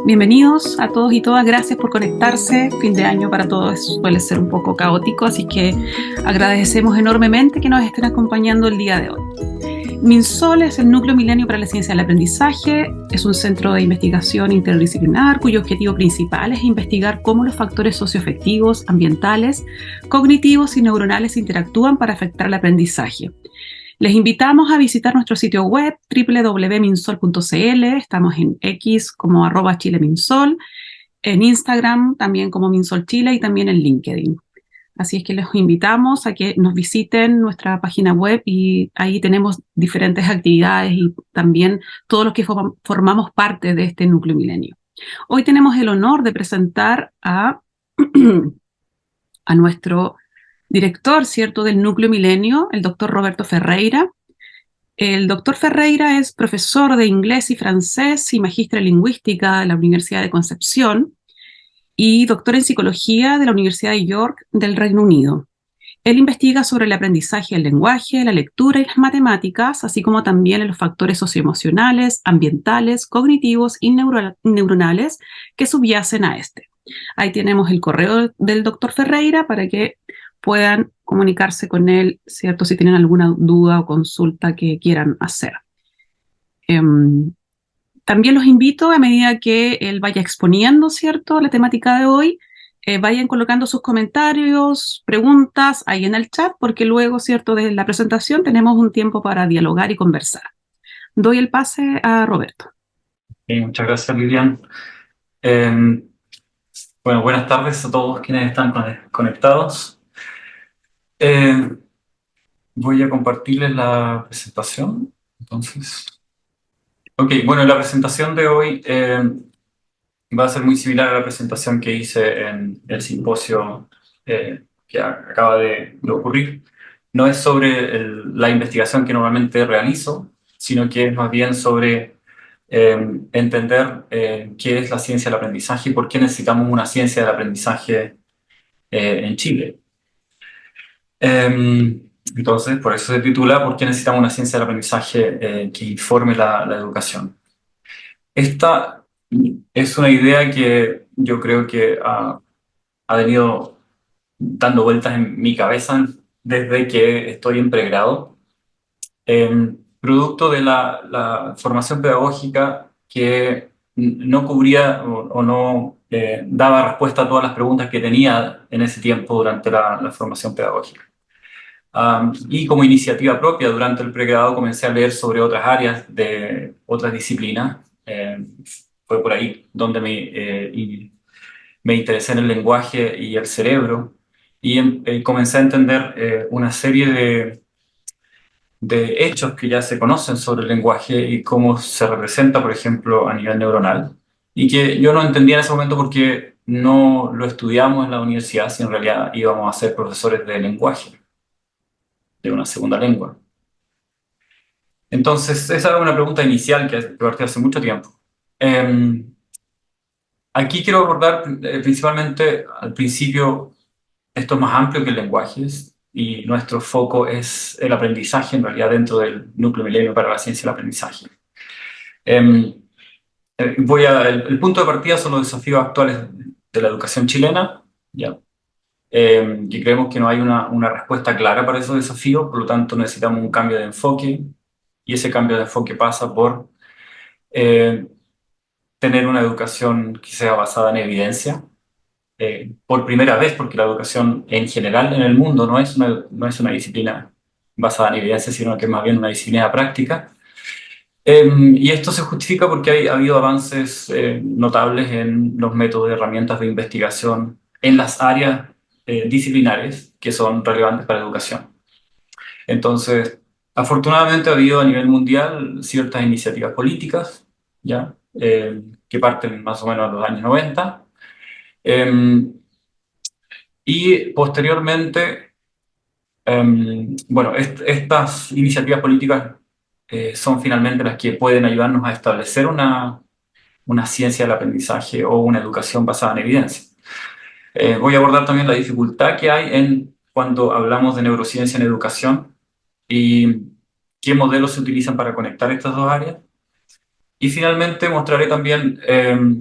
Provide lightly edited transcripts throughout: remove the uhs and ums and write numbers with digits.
Bienvenidos a todos y todas, gracias por conectarse. Fin de año para todos suele ser un poco caótico, así que agradecemos enormemente que nos estén acompañando el día de hoy. MinSol es el Núcleo Milenio para la Ciencia del Aprendizaje, es un centro de investigación interdisciplinar cuyo objetivo principal es investigar cómo los factores socioafectivos, ambientales, cognitivos y neuronales interactúan para afectar el aprendizaje. Les invitamos a visitar nuestro sitio web www.minsol.cl, estamos en X como @ChileMinsol, en Instagram también como Minsol Chile y también en LinkedIn. Así es que les invitamos a que nos visiten nuestra página web y ahí tenemos diferentes actividades y también todos los que formamos parte de este núcleo milenio. Hoy tenemos el honor de presentar a nuestro director, ¿cierto?, del Núcleo Milenio, el doctor Roberto Ferreira. El doctor Ferreira es profesor de inglés y francés y magíster en lingüística de la Universidad de Concepción y doctor en psicología de la Universidad de York del Reino Unido. Él investiga sobre el aprendizaje del lenguaje, la lectura y las matemáticas, así como también en los factores socioemocionales, ambientales, cognitivos y neuronales que subyacen a este. Ahí tenemos el correo del doctor Ferreira para que puedan comunicarse con él, ¿cierto?, si tienen alguna duda o consulta que quieran hacer. También los invito, a medida que él vaya exponiendo, ¿cierto?, la temática de hoy, vayan colocando sus comentarios, preguntas ahí en el chat, porque luego, ¿cierto?, de la presentación tenemos un tiempo para dialogar y conversar. Doy el pase a Roberto. Muchas gracias, Lilian. Eh, bueno, buenas tardes a todos quienes están conectados. Eh, Voy a compartirles la presentación. Entonces, ok, bueno, la presentación de hoy va a ser muy similar a la presentación que hice en el simposio que acaba de ocurrir. No es sobre la investigación que normalmente realizo, sino que es más bien sobre entender qué es la ciencia del aprendizaje y por qué necesitamos una ciencia del aprendizaje en Chile. Entonces, por eso se titula ¿Por qué necesitamos una ciencia del aprendizaje que informe la educación? Esta es una idea que yo creo que ha venido dando vueltas en mi cabeza desde que estoy en pregrado, producto de la formación pedagógica que no cubría o no daba respuesta a todas las preguntas que tenía en ese tiempo durante la formación pedagógica. Y como iniciativa propia, durante el pregrado comencé a leer sobre otras áreas de otras disciplinas. Fue por ahí donde me interesé en el lenguaje y el cerebro y comencé a entender una serie de hechos que ya se conocen sobre el lenguaje y cómo se representa, por ejemplo, a nivel neuronal, y que yo no entendía en ese momento porque no lo estudiamos en la universidad, si en realidad íbamos a ser profesores de lenguaje, de una segunda lengua. Entonces, esa era una pregunta inicial que partí hace mucho tiempo. Aquí quiero abordar principalmente al principio, esto es más amplio que el lenguaje y nuestro foco es el aprendizaje en realidad dentro del núcleo milenio para la ciencia del aprendizaje. Em, el punto de partida son los desafíos actuales de la educación chilena, ¿ya? Y creemos que no hay una respuesta clara para esos desafíos, por lo tanto necesitamos un cambio de enfoque y ese cambio de enfoque pasa por eh, tener una educación que sea basada en evidencia, por primera vez, porque la educación en general en el mundo no es una disciplina basada en evidencia, sino que es más bien una disciplina práctica. Y esto se justifica porque ha habido avances notables en los métodos y herramientas de investigación en las áreas disciplinares que son relevantes para la educación. Entonces, afortunadamente ha habido a nivel mundial ciertas iniciativas políticas, ¿ya? Que parten más o menos de los años 90. Y posteriormente, bueno, estas iniciativas políticas son finalmente las que pueden ayudarnos a establecer una ciencia del aprendizaje o una educación basada en evidencia. Voy a abordar también la dificultad que hay cuando hablamos de neurociencia en educación y qué modelos se utilizan para conectar estas dos áreas. Y finalmente mostraré también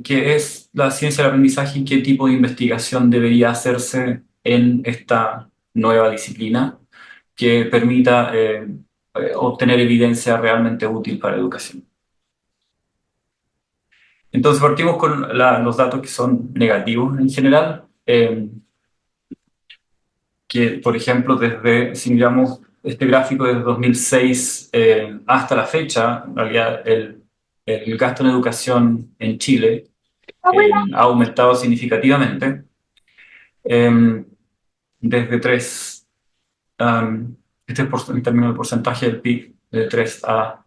qué es la ciencia del aprendizaje y qué tipo de investigación debería hacerse en esta nueva disciplina que permita obtener evidencia realmente útil para la educación. Entonces partimos con los datos que son negativos en general, que por ejemplo si miramos este gráfico desde 2006 hasta la fecha, en realidad el gasto en educación en Chile ha aumentado significativamente, eh, desde 3, en términos de porcentaje del PIB, de 3 a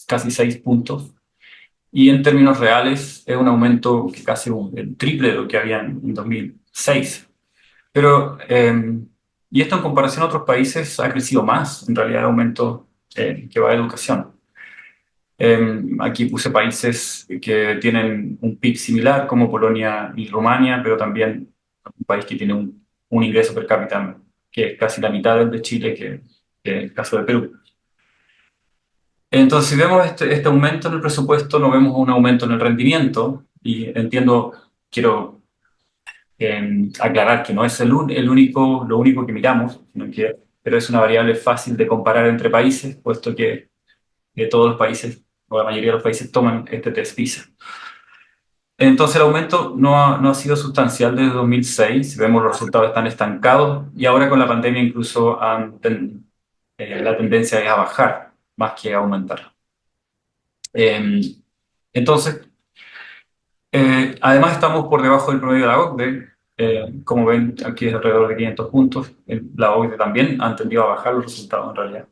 casi 6 puntos. Y en términos reales es un aumento que casi el triple de lo que había en 2006. Pero, y esto en comparación a otros países ha crecido más, en realidad, el aumento que va a educación. Aquí puse países que tienen un PIB similar, como Polonia y Rumania, pero también un país que tiene un ingreso per cápita que es casi la mitad del de Chile, que es el caso de Perú. Entonces, si vemos este aumento en el presupuesto, no vemos un aumento en el rendimiento, y quiero aclarar que no es lo único que miramos, pero es una variable fácil de comparar entre países, puesto que todos los países, o la mayoría de los países, toman este test PISA. Entonces el aumento no ha sido sustancial desde 2006, vemos los resultados están estancados y ahora con la pandemia incluso la tendencia es a bajar más que a aumentar. Entonces, además estamos por debajo del promedio de la OCDE, como ven aquí es alrededor de 500 puntos, la OCDE también ha tendido a bajar los resultados en realidad.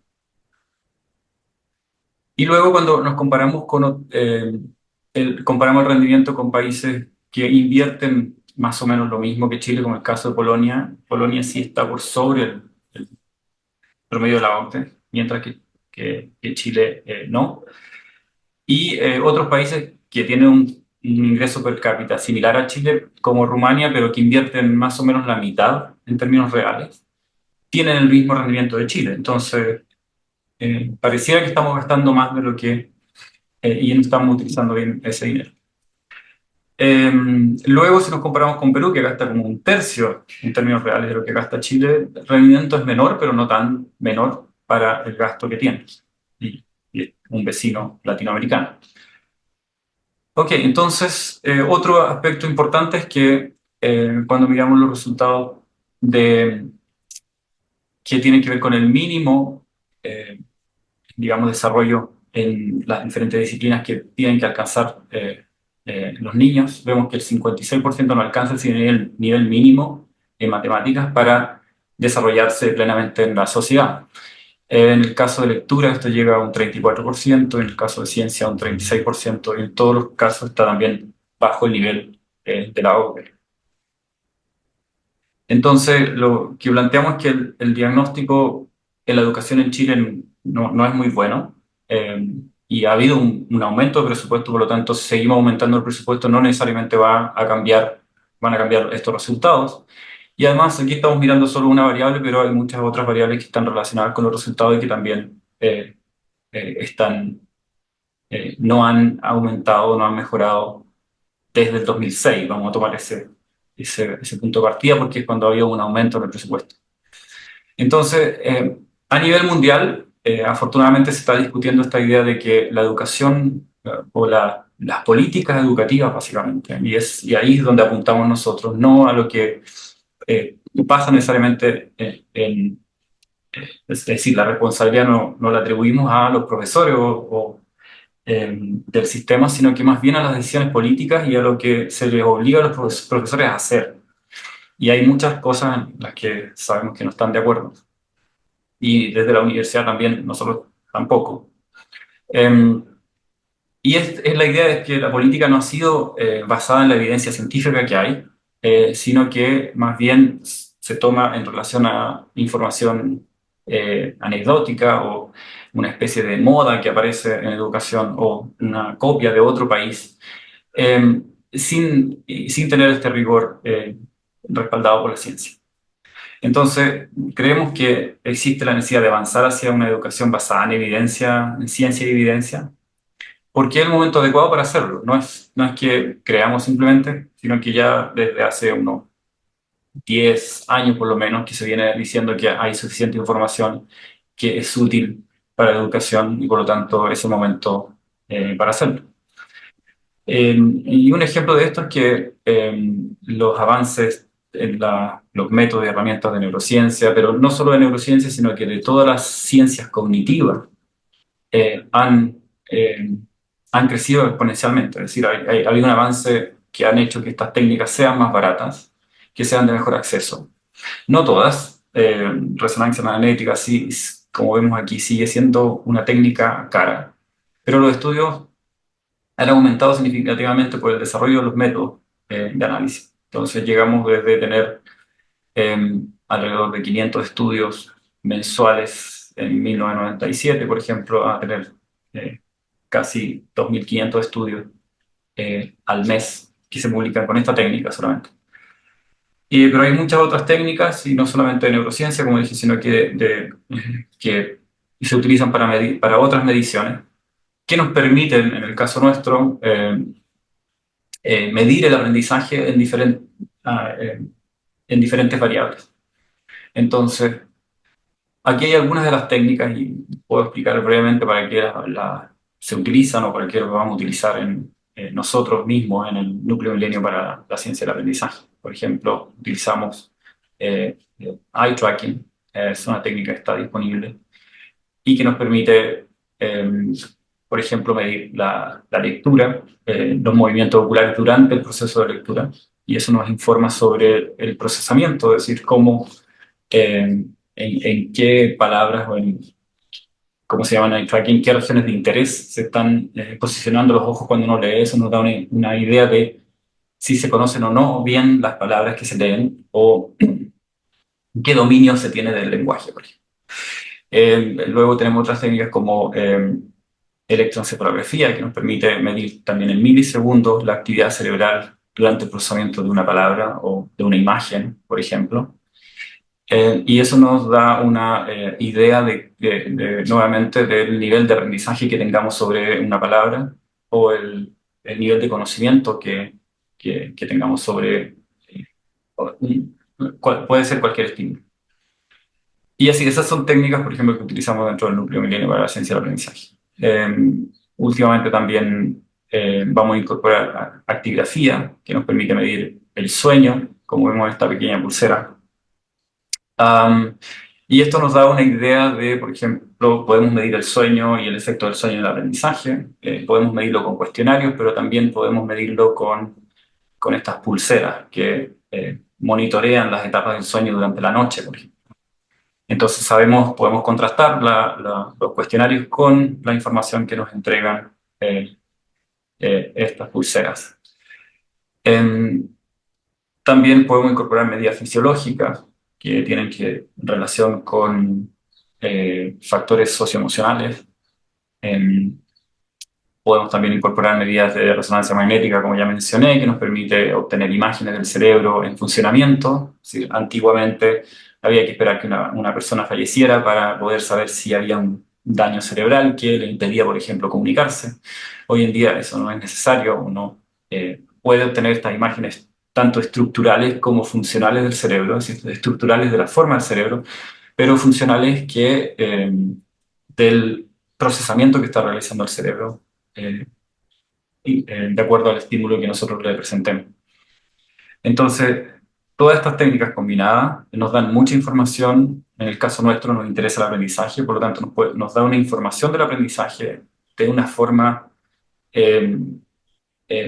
Y luego cuando nos comparamos comparamos el rendimiento con países que invierten más o menos lo mismo que Chile, como el caso de Polonia. Polonia sí está por sobre el promedio de la OCDE, mientras que Chile no. Y otros países que tienen un ingreso per cápita similar a Chile, como Rumania, pero que invierten más o menos la mitad en términos reales, tienen el mismo rendimiento de Chile. Entonces, pareciera que estamos gastando más de lo que y no estamos utilizando bien ese dinero. Luego, si nos comparamos con Perú, que gasta como un tercio en términos reales de lo que gasta Chile, el rendimiento es menor, pero no tan menor para el gasto que tiene. Y un vecino latinoamericano. Ok, entonces, otro aspecto importante es que cuando miramos los resultados que tienen que ver con el mínimo, digamos, desarrollo en las diferentes disciplinas que tienen que alcanzar los niños, vemos que el 56% no alcanza ese nivel mínimo en matemáticas para desarrollarse plenamente en la sociedad. En el caso de lectura esto llega a un 34%, en el caso de ciencia a un 36%, y en todos los casos está también bajo el nivel de la OCDE. Entonces, lo que planteamos es que el diagnóstico en la educación en Chile no es muy bueno, y ha habido un aumento de presupuesto, por lo tanto, si seguimos aumentando el presupuesto, no necesariamente van a cambiar estos resultados. Y además, aquí estamos mirando solo una variable, pero hay muchas otras variables que están relacionadas con los resultados y que también no han aumentado, no han mejorado desde el 2006. Vamos a tomar ese punto de partida porque es cuando había un aumento en el presupuesto. Entonces, a nivel mundial, afortunadamente se está discutiendo esta idea de que la educación o las políticas educativas, básicamente, y ahí es donde apuntamos nosotros, no a lo que pasa necesariamente es decir, la responsabilidad no la atribuimos a los profesores del sistema, sino que más bien a las decisiones políticas y a lo que se les obliga a los profesores a hacer. Y hay muchas cosas en las que sabemos que no están de acuerdo. Y desde la universidad también, nosotros tampoco. Y es la idea de que la política no ha sido basada en la evidencia científica que hay, sino que más bien se toma en relación a información anecdótica o una especie de moda que aparece en educación o una copia de otro país, sin tener este rigor respaldado por la ciencia. Entonces, creemos que existe la necesidad de avanzar hacia una educación basada en evidencia, en ciencia y evidencia, porque es el momento adecuado para hacerlo. No es que creamos simplemente, sino que ya desde hace unos 10 años por lo menos que se viene diciendo que hay suficiente información que es útil para la educación y por lo tanto es el momento para hacerlo. Y un ejemplo de esto es que los avances en los métodos y herramientas de neurociencia, pero no solo de neurociencia, sino que de todas las ciencias cognitivas, eh, han, eh, han crecido exponencialmente. Es decir, ha habido un avance que han hecho que estas técnicas sean más baratas, que sean de mejor acceso. No todas. Resonancia magnética, sí, como vemos aquí, sigue siendo una técnica cara, pero los estudios han aumentado significativamente por el desarrollo de los métodos de análisis. Entonces llegamos desde tener alrededor de 500 estudios mensuales en 1997, por ejemplo, a tener eh, casi 2.500 estudios al mes que se publican con esta técnica solamente. Pero hay muchas otras técnicas, y no solamente de neurociencia, como dije, sino que se utilizan para otras mediciones, que nos permiten, en el caso nuestro, medir el aprendizaje en diferentes variables. Entonces, aquí hay algunas de las técnicas y puedo explicar brevemente para qué se utilizan o para qué las vamos a utilizar nosotros mismos en el núcleo milenio para la ciencia del aprendizaje. Por ejemplo, utilizamos eye tracking, es una técnica que está disponible y que nos permite, por ejemplo, medir la lectura, los movimientos oculares durante el proceso de lectura, y eso nos informa sobre el procesamiento, es decir, en qué palabras o en, ¿cómo se llaman? En qué regiones de interés se están posicionando los ojos cuando uno lee eso, nos da una idea de si se conocen o no bien las palabras que se leen o qué dominio se tiene del lenguaje, por ejemplo. Luego tenemos otras técnicas como electroencefalografía, que nos permite medir también en milisegundos la actividad cerebral durante el procesamiento de una palabra o de una imagen, por ejemplo. Y eso nos da una idea nuevamente del nivel de aprendizaje que tengamos sobre una palabra o el nivel de conocimiento que tengamos sobre puede ser cualquier estímulo. Y así, esas son técnicas, por ejemplo, que utilizamos dentro del núcleo milenio para la ciencia del aprendizaje. Últimamente también vamos a incorporar actigrafía, que nos permite medir el sueño, como vemos en esta pequeña pulsera. Y esto nos da una idea de, por ejemplo, podemos medir el sueño y el efecto del sueño en el aprendizaje, podemos medirlo con cuestionarios, pero también podemos medirlo con estas pulseras que monitorean las etapas del sueño durante la noche, por ejemplo. Entonces podemos contrastar los cuestionarios con la información que nos entregan estas pulseras. También podemos incorporar medidas fisiológicas que tienen relación con factores socioemocionales. Podemos también incorporar medidas de resonancia magnética, como ya mencioné, que nos permite obtener imágenes del cerebro en funcionamiento. Es decir, antiguamente había que esperar que una persona falleciera para poder saber si había un daño cerebral que le impedía, por ejemplo, comunicarse. Hoy en día eso no es necesario. Uno puede obtener estas imágenes tanto estructurales como funcionales del cerebro, es decir, estructurales de la forma del cerebro, pero funcionales del procesamiento que está realizando el cerebro de acuerdo al estímulo que nosotros le presentemos. Entonces, todas estas técnicas combinadas nos dan mucha información. En el caso nuestro nos interesa el aprendizaje, por lo tanto nos da una información del aprendizaje de una forma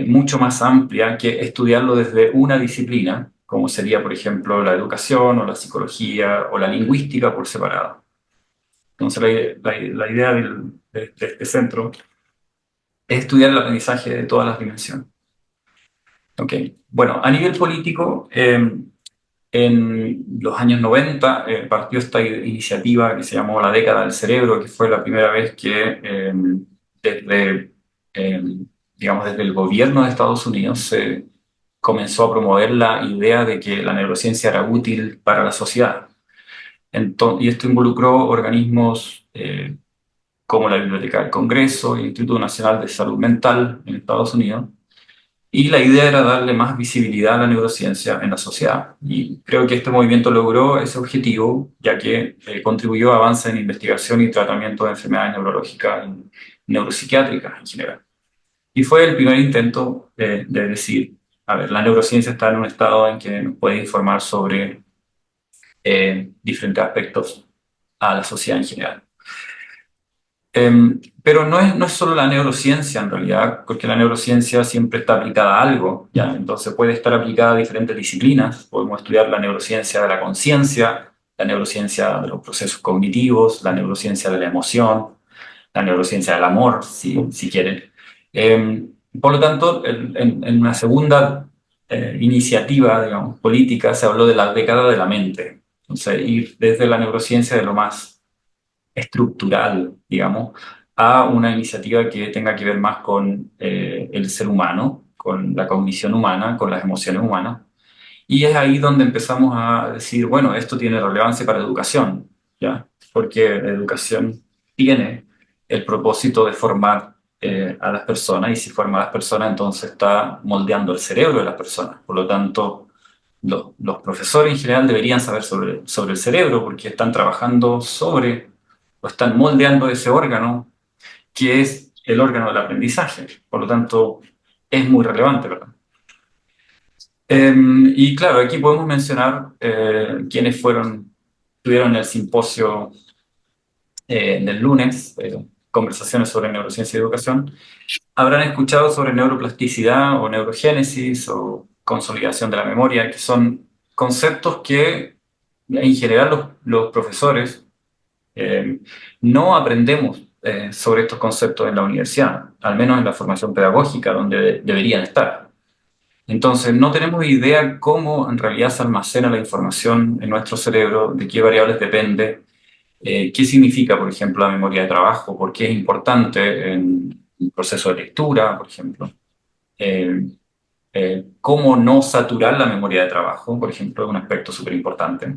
mucho más amplia que estudiarlo desde una disciplina, como sería, por ejemplo, la educación o la psicología o la lingüística por separado. Entonces, la idea de este centro es estudiar el aprendizaje de todas las dimensiones. Okay. Bueno, a nivel político, en los años 90 partió esta iniciativa que se llamó la década del cerebro, que fue la primera vez que desde, eh, digamos, desde el gobierno de Estados Unidos se comenzó a promover la idea de que la neurociencia era útil para la sociedad. Y esto involucró organismos como la Biblioteca del Congreso y el Instituto Nacional de Salud Mental en Estados Unidos. Y la idea era darle más visibilidad a la neurociencia en la sociedad. Y creo que este movimiento logró ese objetivo, ya que contribuyó a avances en investigación y tratamiento de enfermedades neurológicas y neuropsiquiátricas en general. Y fue el primer intento de decir, a ver, la neurociencia está en un estado en que nos puede informar sobre diferentes aspectos a la sociedad en general. Pero no es solo la neurociencia en realidad, porque la neurociencia siempre está aplicada a algo, ¿ya? Entonces puede estar aplicada a diferentes disciplinas. Podemos estudiar la neurociencia de la conciencia, la neurociencia de los procesos cognitivos, la neurociencia de la emoción, la neurociencia del amor, si quieren. Por lo tanto, en una segunda iniciativa, digamos, política, se habló de la década de la mente. Entonces, ir desde la neurociencia de lo más estructural, digamos, a una iniciativa que tenga que ver más con el ser humano, con la cognición humana, con las emociones humanas. Y es ahí donde empezamos a decir, bueno, esto tiene relevancia para educación, ¿ya? Porque la educación tiene el propósito de formar a las personas, y si forma a las personas, entonces está moldeando el cerebro de las personas. Por lo tanto, los profesores en general deberían saber sobre el cerebro porque están trabajando sobre o están moldeando ese órgano que es el órgano del aprendizaje. Por lo tanto, es muy relevante, ¿verdad? Y claro, aquí podemos mencionar quienes estuvieron en el simposio del lunes, conversaciones sobre neurociencia y educación. Habrán escuchado sobre neuroplasticidad o neurogénesis o consolidación de la memoria, que son conceptos que en general los profesores no aprendemos sobre estos conceptos en la universidad, al menos en la formación pedagógica, donde deberían estar. Entonces, no tenemos idea cómo en realidad se almacena la información en nuestro cerebro, de qué variables depende, qué significa, por ejemplo, la memoria de trabajo, por qué es importante en el proceso de lectura, por ejemplo. Eh, Cómo no saturar la memoria de trabajo, por ejemplo, es un aspecto súper importante.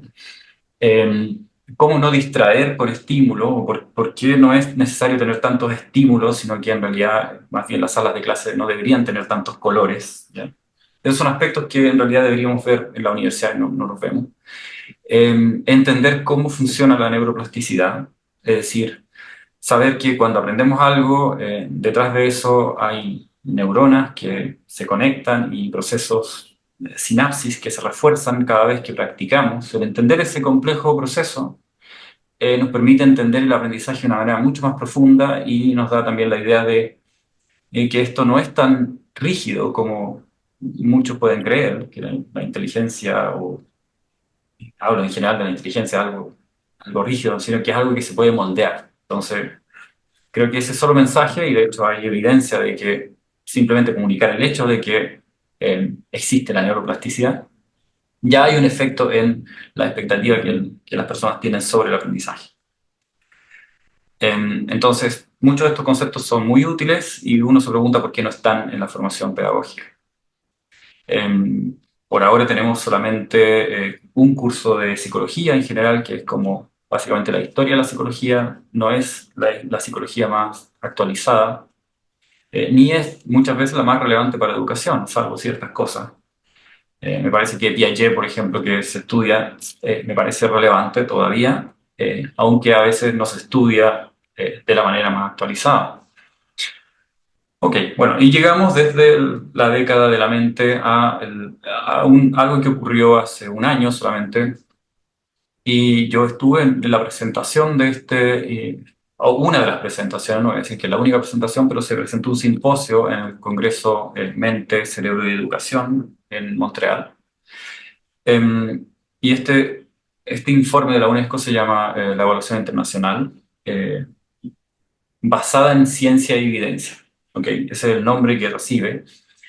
Eh, Cómo no distraer por estímulo, o por qué no es necesario tener tantos estímulos, sino que en realidad, más bien las salas de clase no deberían tener tantos colores, ¿ya? Esos son aspectos que en realidad deberíamos ver en la universidad y no los vemos. Entender cómo funciona la neuroplasticidad, es decir, saber que cuando aprendemos algo, detrás de eso hay neuronas que se conectan y procesos de sinapsis que se refuerzan cada vez que practicamos. El entender ese complejo proceso nos permite entender el aprendizaje de una manera mucho más profunda y nos da también la idea de que esto no es tan rígido como muchos pueden creer, que la inteligencia, o hablo en general de la inteligencia, algo rígido, sino que es algo que se puede moldear. Entonces, creo que ese es solo mensaje, y de hecho hay evidencia de que simplemente comunicar el hecho de que existe la neuroplasticidad, ya hay un efecto en la expectativa que las personas tienen sobre el aprendizaje. Entonces, muchos de estos conceptos son muy útiles y uno se pregunta por qué no están en la formación pedagógica. Por ahora tenemos solamente un curso de psicología en general, que es como básicamente la historia de la psicología. No es la psicología más actualizada, ni es muchas veces la más relevante para la educación, salvo ciertas cosas. Me parece que Piaget, por ejemplo, que se estudia, me parece relevante todavía, aunque a veces no se estudia de la manera más actualizada. Ok, bueno, y llegamos desde la década de la mente algo que ocurrió hace un año solamente, y yo estuve en la presentación de o una de las presentaciones, no voy a decir que es la única presentación, pero se presentó un simposio en el Congreso Mente, Cerebro y Educación en Montreal. Y este informe de la UNESCO se llama la Evaluación Internacional, eh, basada en ciencia y evidencia. Okay, ese es el nombre que recibe.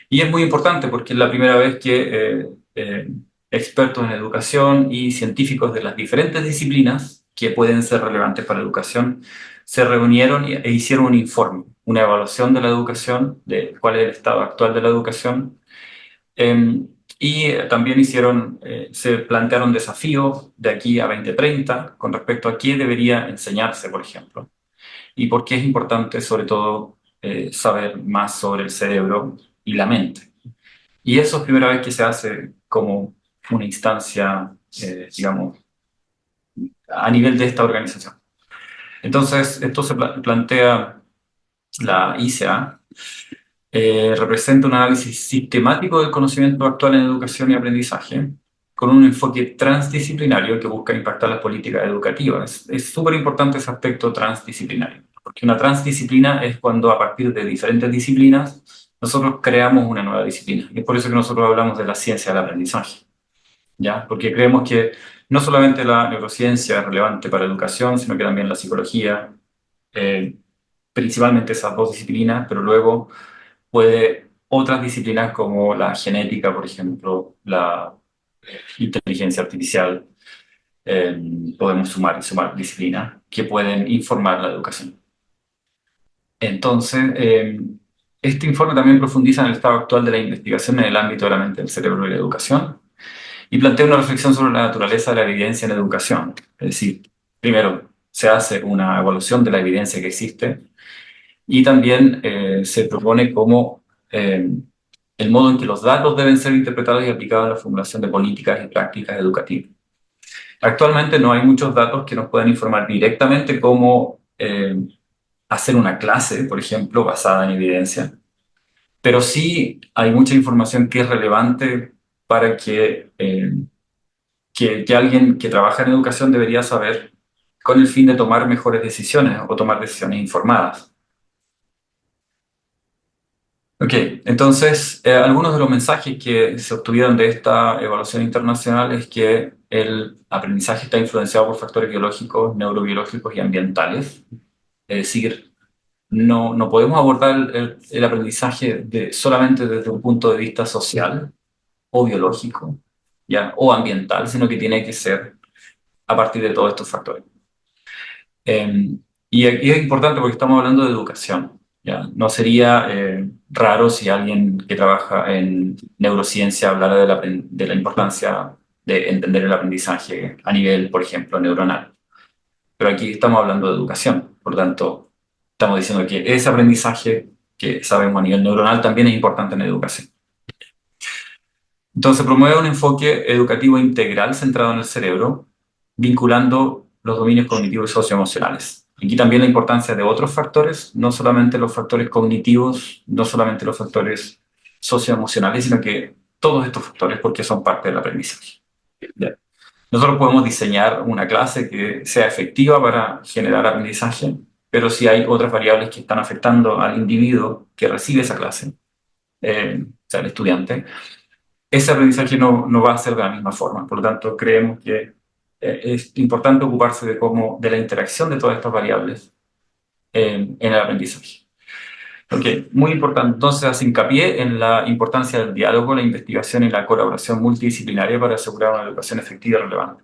Y es muy importante porque es la primera vez que expertos en educación y científicos de las diferentes disciplinas que pueden ser relevantes para la educación se reunieron e hicieron un informe, una evaluación de la educación, de cuál es el estado actual de la educación. Y también se plantearon desafíos de aquí a 2030 con respecto a qué debería enseñarse, por ejemplo. y por qué es importante, sobre todo, saber más sobre el cerebro y la mente. Y eso es primera vez que se hace como una instancia, digamos, a nivel de esta organización. Entonces, esto se plantea la ICA, representa un análisis sistemático del conocimiento actual en educación y aprendizaje, con un enfoque transdisciplinario que busca impactar las políticas educativas. Es súper importante ese aspecto transdisciplinario, porque una transdisciplina es cuando a partir de diferentes disciplinas nosotros creamos una nueva disciplina. Y es por eso que nosotros hablamos de la ciencia del aprendizaje, ¿ya? Porque creemos que no solamente la neurociencia es relevante para la educación, sino que también la psicología, eh, principalmente esas dos disciplinas, pero luego puede otras disciplinas como la genética, por ejemplo, la inteligencia artificial, eh, podemos sumar y sumar disciplinas que pueden informar la educación. Entonces, este informe también profundiza en el estado actual de la investigación en el ámbito de la mente, el cerebro y la educación, y plantea una reflexión sobre la naturaleza de la evidencia en educación. Es decir, primero, se hace una evaluación de la evidencia que existe y también se propone cómo el modo en que los datos deben ser interpretados y aplicados en la formulación de políticas y prácticas educativas. Actualmente no hay muchos datos que nos puedan informar directamente cómo hacer una clase, por ejemplo, basada en evidencia, pero sí hay mucha información que es relevante para que alguien que trabaja en educación debería saber con el fin de tomar mejores decisiones o tomar decisiones informadas. Ok, entonces algunos de los mensajes que se obtuvieron de esta evaluación internacional es que el aprendizaje está influenciado por factores biológicos, neurobiológicos y ambientales. Es decir, no podemos abordar el aprendizaje solamente desde un punto de vista social o biológico, ¿ya? O ambiental, sino que tiene que ser a partir de todos estos factores. Y aquí es importante porque estamos hablando de educación, ¿ya? No sería raro si alguien que trabaja en neurociencia hablara de la importancia de entender el aprendizaje a nivel, por ejemplo, neuronal. Pero aquí estamos hablando de educación, por lo tanto, estamos diciendo que ese aprendizaje que sabemos a nivel neuronal también es importante en educación. Entonces, promueve un enfoque educativo integral centrado en el cerebro, vinculando los dominios cognitivos y socioemocionales. Aquí también la importancia de otros factores, no solamente los factores cognitivos, no solamente los factores socioemocionales, sino que todos estos factores porque son parte del aprendizaje. ¿Ya? Nosotros podemos diseñar una clase que sea efectiva para generar aprendizaje, pero si hay otras variables que están afectando al individuo que recibe esa clase, o sea, el estudiante, ese aprendizaje no va a ser de la misma forma. Por lo tanto, creemos que es importante ocuparse de la interacción de todas estas variables en el aprendizaje. Ok, muy importante. Entonces, hace hincapié en la importancia del diálogo, la investigación y la colaboración multidisciplinaria para asegurar una educación efectiva y relevante.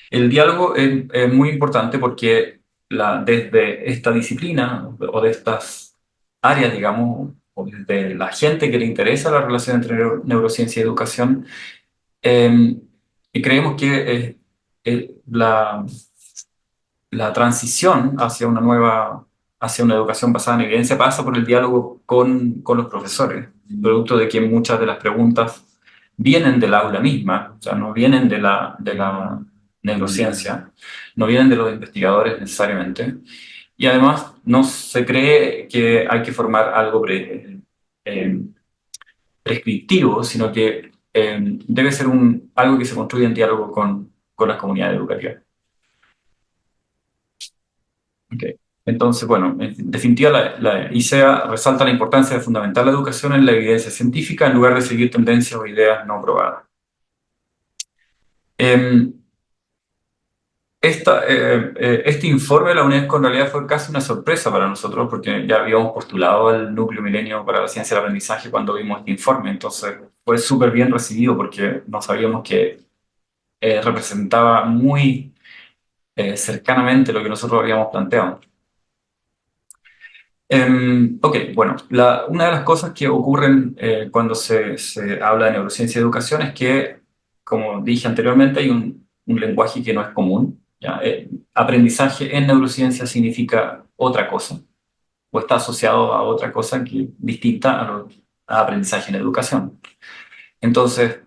El diálogo es muy importante porque desde esta disciplina o de estas áreas, digamos, o desde la gente que le interesa la relación entre neurociencia y educación, y creemos que la transición hacia una educación basada en evidencia pasa por el diálogo con los profesores, producto de que muchas de las preguntas vienen del aula misma, o sea, no vienen de la neurociencia, no vienen de los investigadores necesariamente, y además no se cree que hay que formar algo eh, prescriptivo, sino que debe ser algo que se construye en diálogo con las comunidades educativas. Okay. Entonces, bueno, en definitiva, la ICEA resalta la importancia de fundamentar la educación en la evidencia científica en lugar de seguir tendencias o ideas no probadas. Eh, este informe de la UNESCO en realidad fue casi una sorpresa para nosotros porque ya habíamos postulado al Núcleo Milenio para la Ciencia del Aprendizaje cuando vimos este informe, entonces fue súper bien recibido porque no sabíamos que representaba muy cercanamente lo que nosotros habíamos planteado. Ok, bueno, una de las cosas que ocurren cuando se habla de neurociencia y educación es que, como dije anteriormente, hay un lenguaje que no es común ¿ya? Aprendizaje en neurociencia significa otra cosa, o está asociado a otra cosa que, distinta a aprendizaje en educación. Entonces,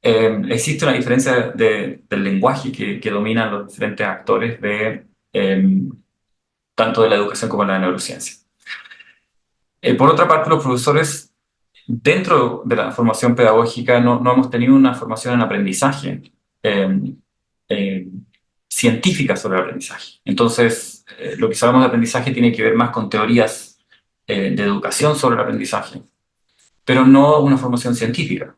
existe una diferencia del lenguaje que dominan los diferentes actores tanto de la educación como de la neurociencia. Por otra parte, los profesores, dentro de la formación pedagógica, no hemos tenido una formación en aprendizaje eh, eh, científica sobre el aprendizaje. Entonces, lo que sabemos de aprendizaje tiene que ver más con teorías de educación sobre el aprendizaje, pero no una formación científica.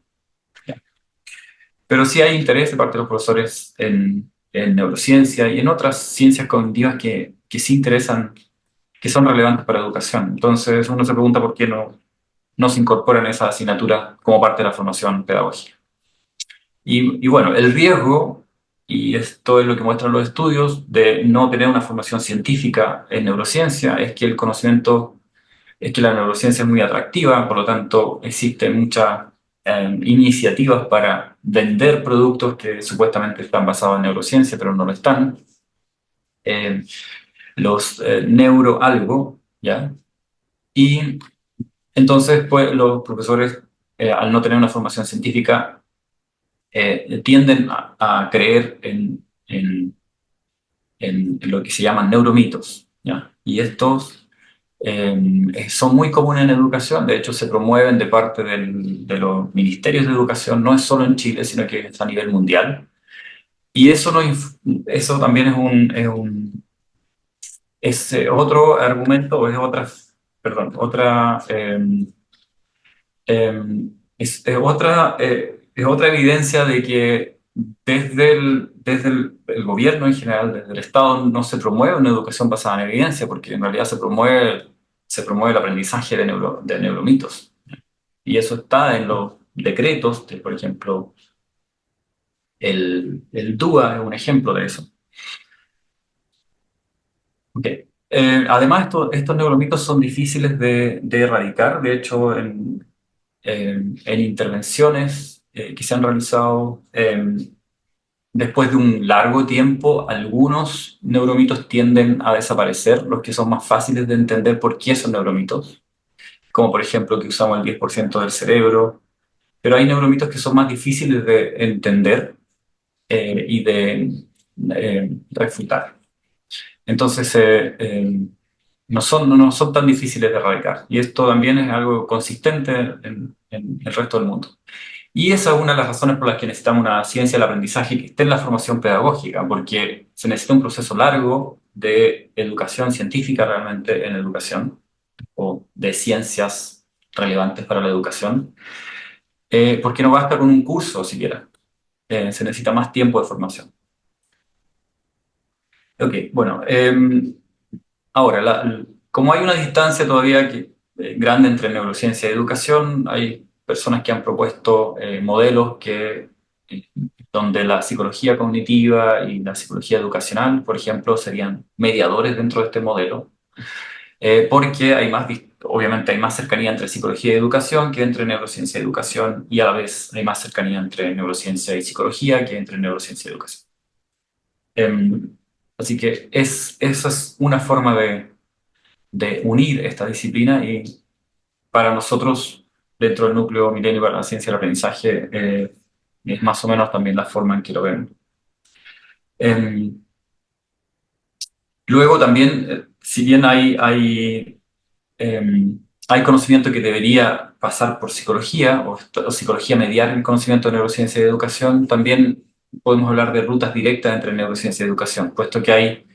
Pero sí hay interés de parte de los profesores en neurociencia y en otras ciencias cognitivas que sí interesan, que son relevantes para la educación. Entonces uno se pregunta por qué no se incorporan esas asignaturas como parte de la formación pedagógica. Y bueno, el riesgo, y esto es lo que muestran los estudios, de no tener una formación científica en neurociencia, es que el conocimiento, es que la neurociencia es muy atractiva, por lo tanto existen muchas iniciativas para vender productos que supuestamente están basados en neurociencia, pero no lo están. Eh, los neuroalgo, ¿ya? Y entonces, pues, los profesores, al no tener una formación científica, tienden a creer en lo que se llaman neuromitos, ¿ya? Y estos son muy comunes en educación, de hecho se promueven de parte de los ministerios de educación, no es solo en Chile, sino que es a nivel mundial. Y eso, eso también es otro argumento, o es otra, perdón, es otra evidencia de que desde el gobierno en general, desde el Estado, no se promueve una educación basada en evidencia, porque en realidad se promueve el aprendizaje de neuromitos. Y eso está en los decretos, por ejemplo, el DUA es un ejemplo de eso. Ok. Además, estos neuromitos son difíciles de erradicar. De hecho, en intervenciones que se han realizado después de un largo tiempo, algunos neuromitos tienden a desaparecer, los que son más fáciles de entender por qué son neuromitos, como por ejemplo que usamos el 10% del cerebro, pero hay neuromitos que son más difíciles de entender y de refutar. Entonces, no son tan difíciles de erradicar. Y esto también es algo consistente en el resto del mundo. Y esa es una de las razones por las que necesitamos una ciencia del aprendizaje que esté en la formación pedagógica, porque se necesita un proceso largo de educación científica realmente en educación, o de ciencias relevantes para la educación, porque no basta con un curso siquiera. Se necesita más tiempo de formación. Ok, bueno, ahora, como hay una distancia todavía grande entre neurociencia y educación, hay personas que han propuesto modelos donde la psicología cognitiva y la psicología educacional, por ejemplo, serían mediadores dentro de este modelo, porque obviamente hay más cercanía entre psicología y educación que entre neurociencia y educación, y a la vez hay más cercanía entre neurociencia y psicología que entre neurociencia y educación. Así que esa es una forma de unir esta disciplina y para nosotros, dentro del núcleo Milenio para la Ciencia del Aprendizaje, es más o menos también la forma en que lo ven. Em, Luego también, si bien hay conocimiento que debería pasar por psicología o psicología mediar el conocimiento de neurociencia y educación, también podemos hablar de rutas directas entre neurociencia y educación, puesto que hay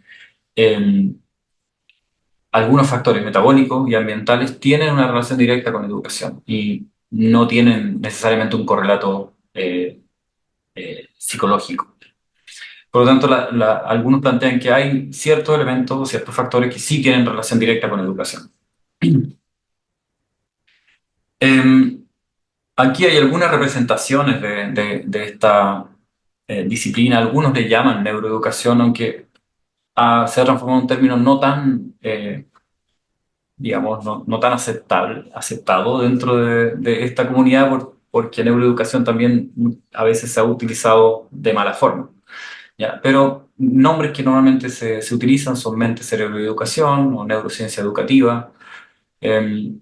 em, algunos factores metabólicos y ambientales tienen una relación directa con educación y no tienen necesariamente un correlato psicológico. Por lo tanto, algunos plantean que hay ciertos elementos o ciertos factores que sí tienen relación directa con educación. Em, Aquí hay algunas representaciones de esta disciplina. Algunos le llaman neuroeducación, aunque se ha transformado en un término no tan digamos, no tan aceptado dentro de esta comunidad porque neuroeducación también a veces se ha utilizado de mala forma, ¿ya? Pero nombres que normalmente se utilizan son mente, cerebro y educación o neurociencia educativa. Eh,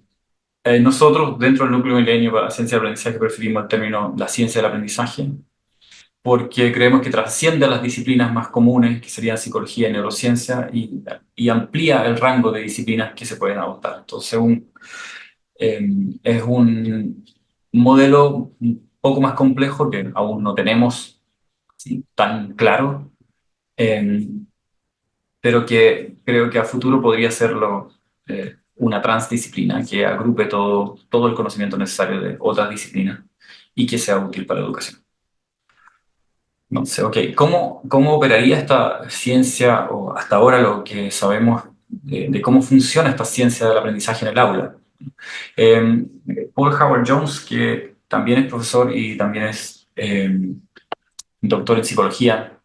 Nosotros, dentro del núcleo milenio para la ciencia del aprendizaje, preferimos el término la ciencia del aprendizaje, porque creemos que trasciende a las disciplinas más comunes, que serían psicología y neurociencia, y amplía el rango de disciplinas que se pueden adoptar. Entonces, eh, es un modelo un poco más complejo que aún no tenemos así, tan claro, eh, pero que creo que a futuro podría serlo una transdisciplina que agrupe todo el conocimiento necesario de otras disciplinas y que sea útil para la educación. No sé, ok. ¿Cómo operaría esta ciencia o hasta ahora lo que sabemos de cómo funciona esta ciencia del aprendizaje en el aula? Eh, Paul Howard Jones, que también es profesor y también es doctor en psicología,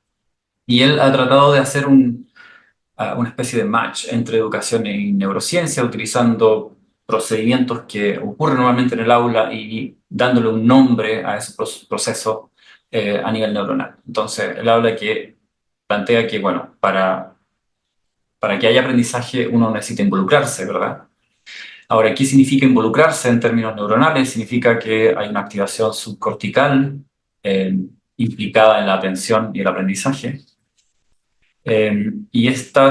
y él ha tratado de hacer una especie de match entre educación y neurociencia, utilizando procedimientos que ocurren normalmente en el aula y dándole un nombre a ese proceso a nivel neuronal. Entonces, él habla que plantea que, bueno, para que haya aprendizaje uno necesita involucrarse, ¿verdad? Ahora, ¿qué significa involucrarse en términos neuronales? Significa que hay una activación subcortical eh, implicada en la atención y el aprendizaje. Y esto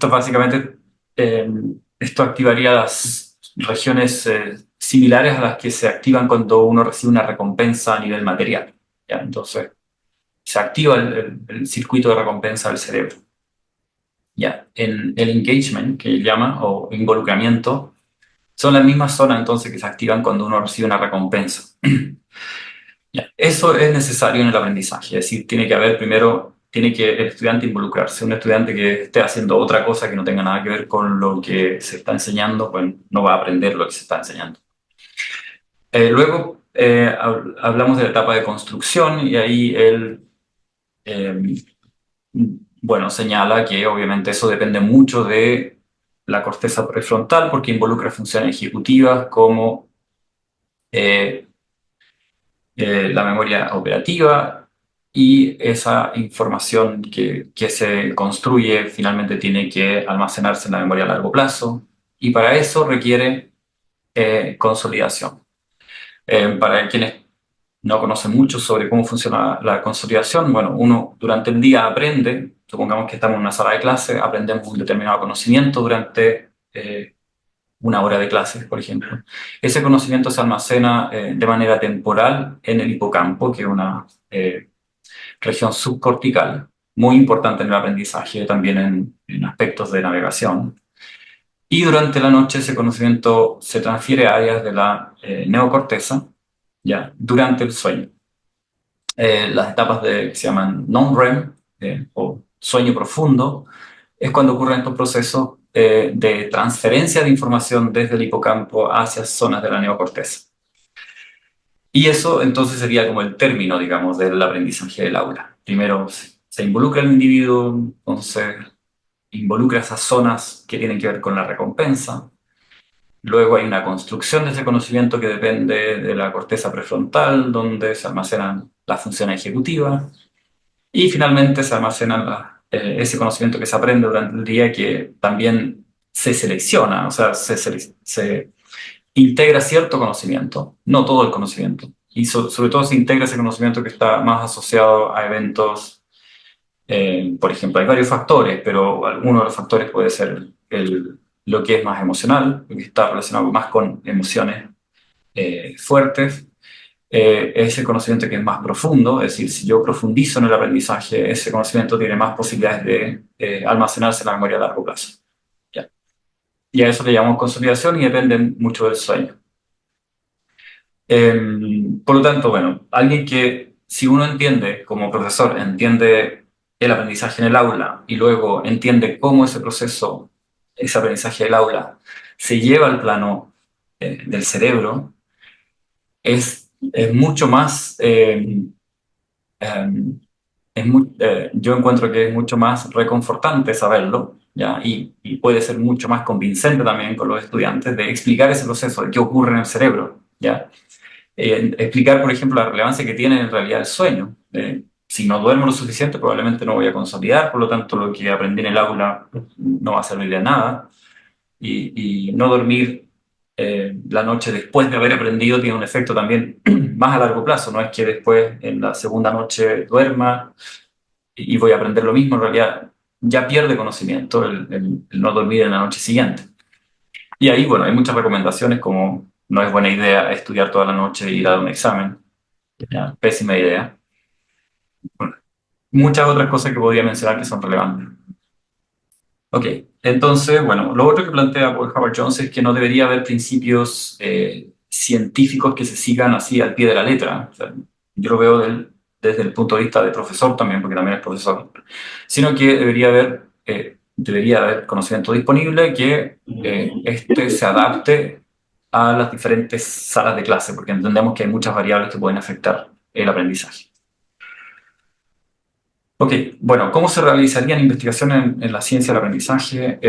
básicamente, eh, esto activaría las regiones similares a las que se activan cuando uno recibe una recompensa a nivel material, ¿ya? Entonces, se activa el circuito de recompensa del cerebro. ¿Ya? En el engagement, que llama, o involucramiento, son las mismas zonas entonces que se activan cuando uno recibe una recompensa. Ya. Eso es necesario en el aprendizaje, es decir, tiene que haber primero, tiene que el estudiante involucrarse. Un estudiante que esté haciendo otra cosa que no tenga nada que ver con lo que se está enseñando, pues no va a aprender lo que se está enseñando. Luego hablamos de la etapa de construcción y ahí él, eh, bueno, señala que obviamente eso depende mucho de la corteza prefrontal porque involucra funciones ejecutivas como eh, la memoria operativa y esa información que se construye finalmente tiene que almacenarse en la memoria a largo plazo y para eso requiere consolidación. Para quienes no conocen mucho sobre cómo funciona la consolidación, bueno, uno durante el día aprende, supongamos que estamos en una sala de clase, aprendemos un determinado conocimiento durante una hora de clases, por ejemplo. Ese conocimiento se almacena de manera temporal en el hipocampo, que es una región subcortical, muy importante en el aprendizaje, también en aspectos de navegación. Y durante la noche ese conocimiento se transfiere a áreas de la neocorteza, ya, durante el sueño. Las etapas que se llaman non-REM o sueño profundo es cuando ocurren estos procesos de transferencia de información desde el hipocampo hacia zonas de la neocorteza. Y eso entonces sería como el término, digamos, del aprendizaje del aula. Primero se involucra el individuo, entonces involucra esas zonas que tienen que ver con la recompensa. Luego hay una construcción de ese conocimiento que depende de la corteza prefrontal, donde se almacenan las funciones ejecutivas. Y finalmente se almacena ese conocimiento que se aprende durante el día que también se selecciona, o sea, se integra cierto conocimiento, no todo el conocimiento. Y sobre todo se integra ese conocimiento que está más asociado a eventos, por ejemplo, hay varios factores, pero alguno de los factores puede ser lo que es más emocional, lo que está relacionado más con emociones fuertes. Ese conocimiento que es más profundo, es decir, si yo profundizo en el aprendizaje, ese conocimiento tiene más posibilidades de almacenarse en la memoria a largo plazo. ¿Ya? Y a eso le llamamos consolidación y depende mucho del sueño. Por lo tanto, bueno, alguien que, si uno entiende, como profesor, entiende el aprendizaje en el aula y luego entiende cómo ese proceso, ese aprendizaje del aula, se lleva al plano del cerebro, es mucho más, yo encuentro que es mucho más reconfortante saberlo, ¿ya? Y puede ser mucho más convincente también con los estudiantes de explicar ese proceso, de qué ocurre en el cerebro, ¿ya? Explicar, por ejemplo, la relevancia que tiene en realidad el sueño. si no duermo lo suficiente, probablemente no voy a consolidar, por lo tanto lo que aprendí en el aula no va a servir de nada. Y no dormir la noche después de haber aprendido tiene un efecto también más a largo plazo. No es que después en la segunda noche duerma y voy a aprender lo mismo, en realidad ya pierde conocimiento el no dormir en la noche siguiente. Y ahí, bueno, hay muchas recomendaciones como no es buena idea estudiar toda la noche e ir a dar un examen. Ya, pésima idea. Bueno, muchas otras cosas que podría mencionar que son relevantes. Ok, entonces, bueno, lo otro que plantea Paul Howard Jones es que no debería haber principios científicos que se sigan así al pie de la letra. O sea, yo lo veo desde el punto de vista de profesor también, porque también es profesor, sino que debería haber conocimiento disponible que este se adapte a las diferentes salas de clase, porque entendemos que hay muchas variables que pueden afectar el aprendizaje. Ok, bueno, ¿cómo se realizarían investigaciones en la ciencia del aprendizaje?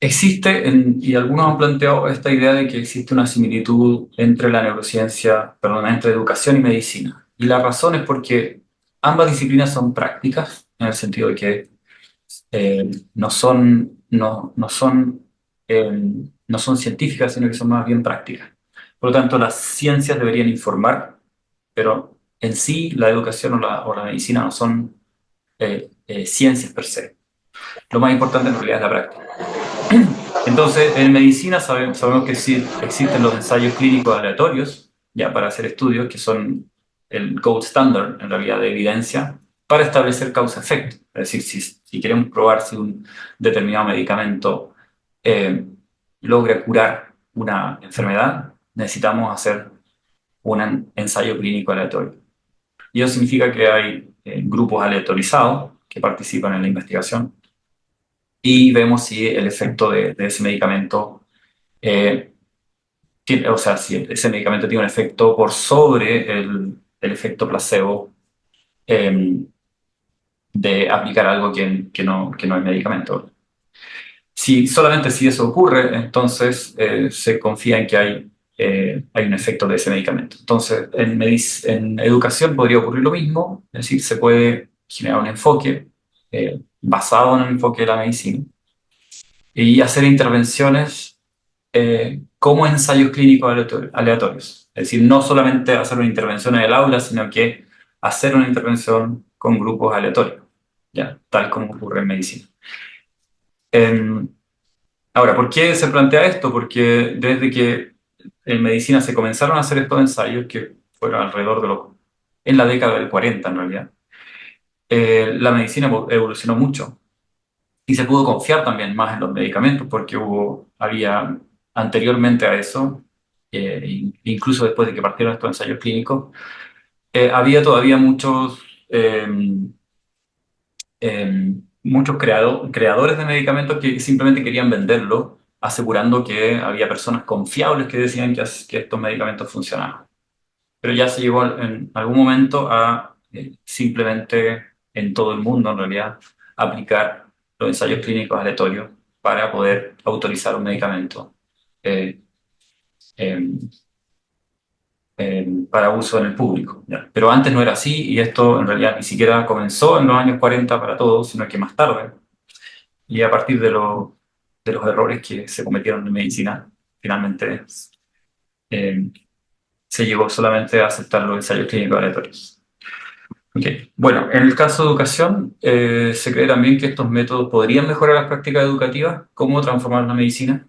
Y algunos han planteado esta idea de que existe una similitud entre la neurociencia, perdón, entre educación y medicina. Y la razón es porque ambas disciplinas son prácticas, en el sentido de que no son científicas, sino que son más bien prácticas. Por lo tanto, las ciencias deberían informar, pero en sí la educación o la medicina no son ciencias per se. Lo más importante en realidad es la práctica. Entonces, en medicina sabemos que sí existen los ensayos clínicos aleatorios, ya para hacer estudios, que son el gold standard, en realidad, de evidencia, para establecer causa-efecto. Es decir, si queremos probar si un determinado medicamento eh, logra curar una enfermedad, necesitamos hacer un ensayo clínico aleatorio. Y eso significa que hay grupos aleatorizados que participan en la investigación y vemos si el efecto de ese medicamento, o sea, si ese medicamento tiene un efecto por sobre el efecto placebo eh, de aplicar algo que no es medicamento. Solamente si eso ocurre, entonces se confía en que hay un efecto de ese medicamento. Entonces, en educación podría ocurrir lo mismo, es decir, se puede generar un enfoque basado en el enfoque de la medicina y hacer intervenciones como ensayos clínicos aleatorios. Es decir, no solamente hacer una intervención en el aula, sino que hacer una intervención con grupos aleatorios, ¿ya? Tal como ocurre en medicina. Em, Ahora, ¿por qué se plantea esto? Porque desde que en medicina se comenzaron a hacer estos ensayos, que fueron alrededor en la década del 40 en realidad, la medicina evolucionó mucho y se pudo confiar también más en los medicamentos porque había anteriormente a eso, incluso después de que partieron estos ensayos clínicos, había todavía eh, muchos creadores de medicamentos que simplemente querían venderlo, asegurando que había personas confiables que decían que estos medicamentos funcionaban. Pero ya se llegó en algún momento a simplemente en todo el mundo, en realidad, aplicar los ensayos clínicos aleatorios para poder autorizar un medicamento eh, em, para uso en el público, ¿ya? Pero antes no era así y esto en realidad ni siquiera comenzó en los años 40 para todos, sino que más tarde. Y a partir de los errores que se cometieron en medicina, finalmente eh, se llegó solamente a aceptar los ensayos clínicos aleatorios. Okay. Bueno, en el caso de educación, se cree también que estos métodos podrían mejorar las prácticas educativas, cómo transformar la medicina,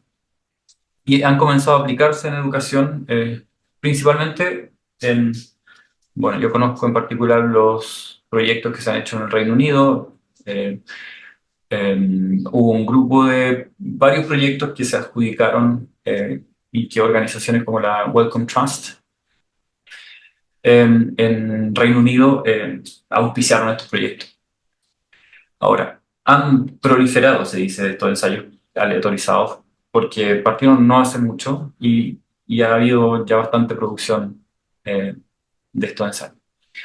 y han comenzado a aplicarse en educación, principalmente bueno, yo conozco en particular los proyectos que se han hecho en el Reino Unido. Hubo un grupo de varios proyectos que se adjudicaron y que organizaciones como la Wellcome Trust en Reino Unido auspiciaron estos proyectos. Ahora, han proliferado, se dice, estos ensayos aleatorizados porque partieron no hace mucho y ha habido ya bastante producción de estos ensayos.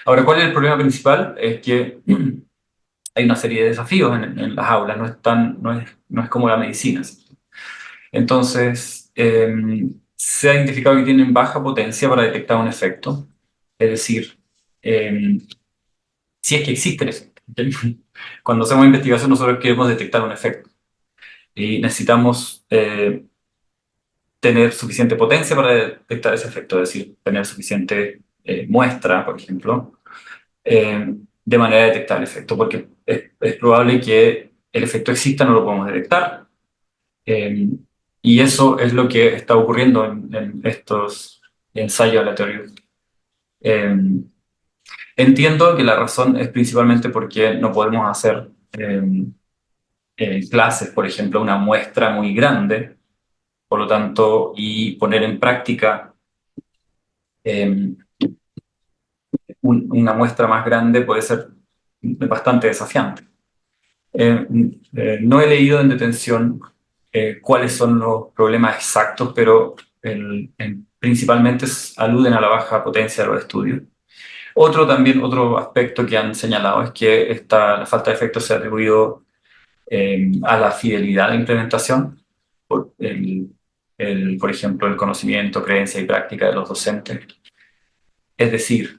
Ahora, ¿cuál es el problema principal? Es que hay una serie de desafíos en las aulas, no es como la medicina, ¿sí? Entonces, se ha identificado que tienen baja potencia para detectar un efecto, es decir, si es que existe el efecto. ¿Ok? Cuando hacemos investigación nosotros queremos detectar un efecto y necesitamos tener suficiente potencia para detectar ese efecto, es decir, tener suficiente muestra, por ejemplo, de manera de detectar el efecto, porque es probable que el efecto exista, no lo podemos detectar. Eh, y eso es lo que está ocurriendo en estos ensayos aleatorios. Eh, Entiendo que la razón es principalmente porque no podemos hacer clases, por ejemplo, una muestra muy grande, por lo tanto, y poner en práctica eh, una muestra más grande puede ser bastante desafiante. Eh, no he leído en detención cuáles son los problemas exactos, pero principalmente aluden a la baja potencia de los estudios. Otro aspecto que han señalado es que la falta de efecto se ha atribuido a la fidelidad de implementación, por ejemplo, el conocimiento, creencia y práctica de los docentes. Es decir,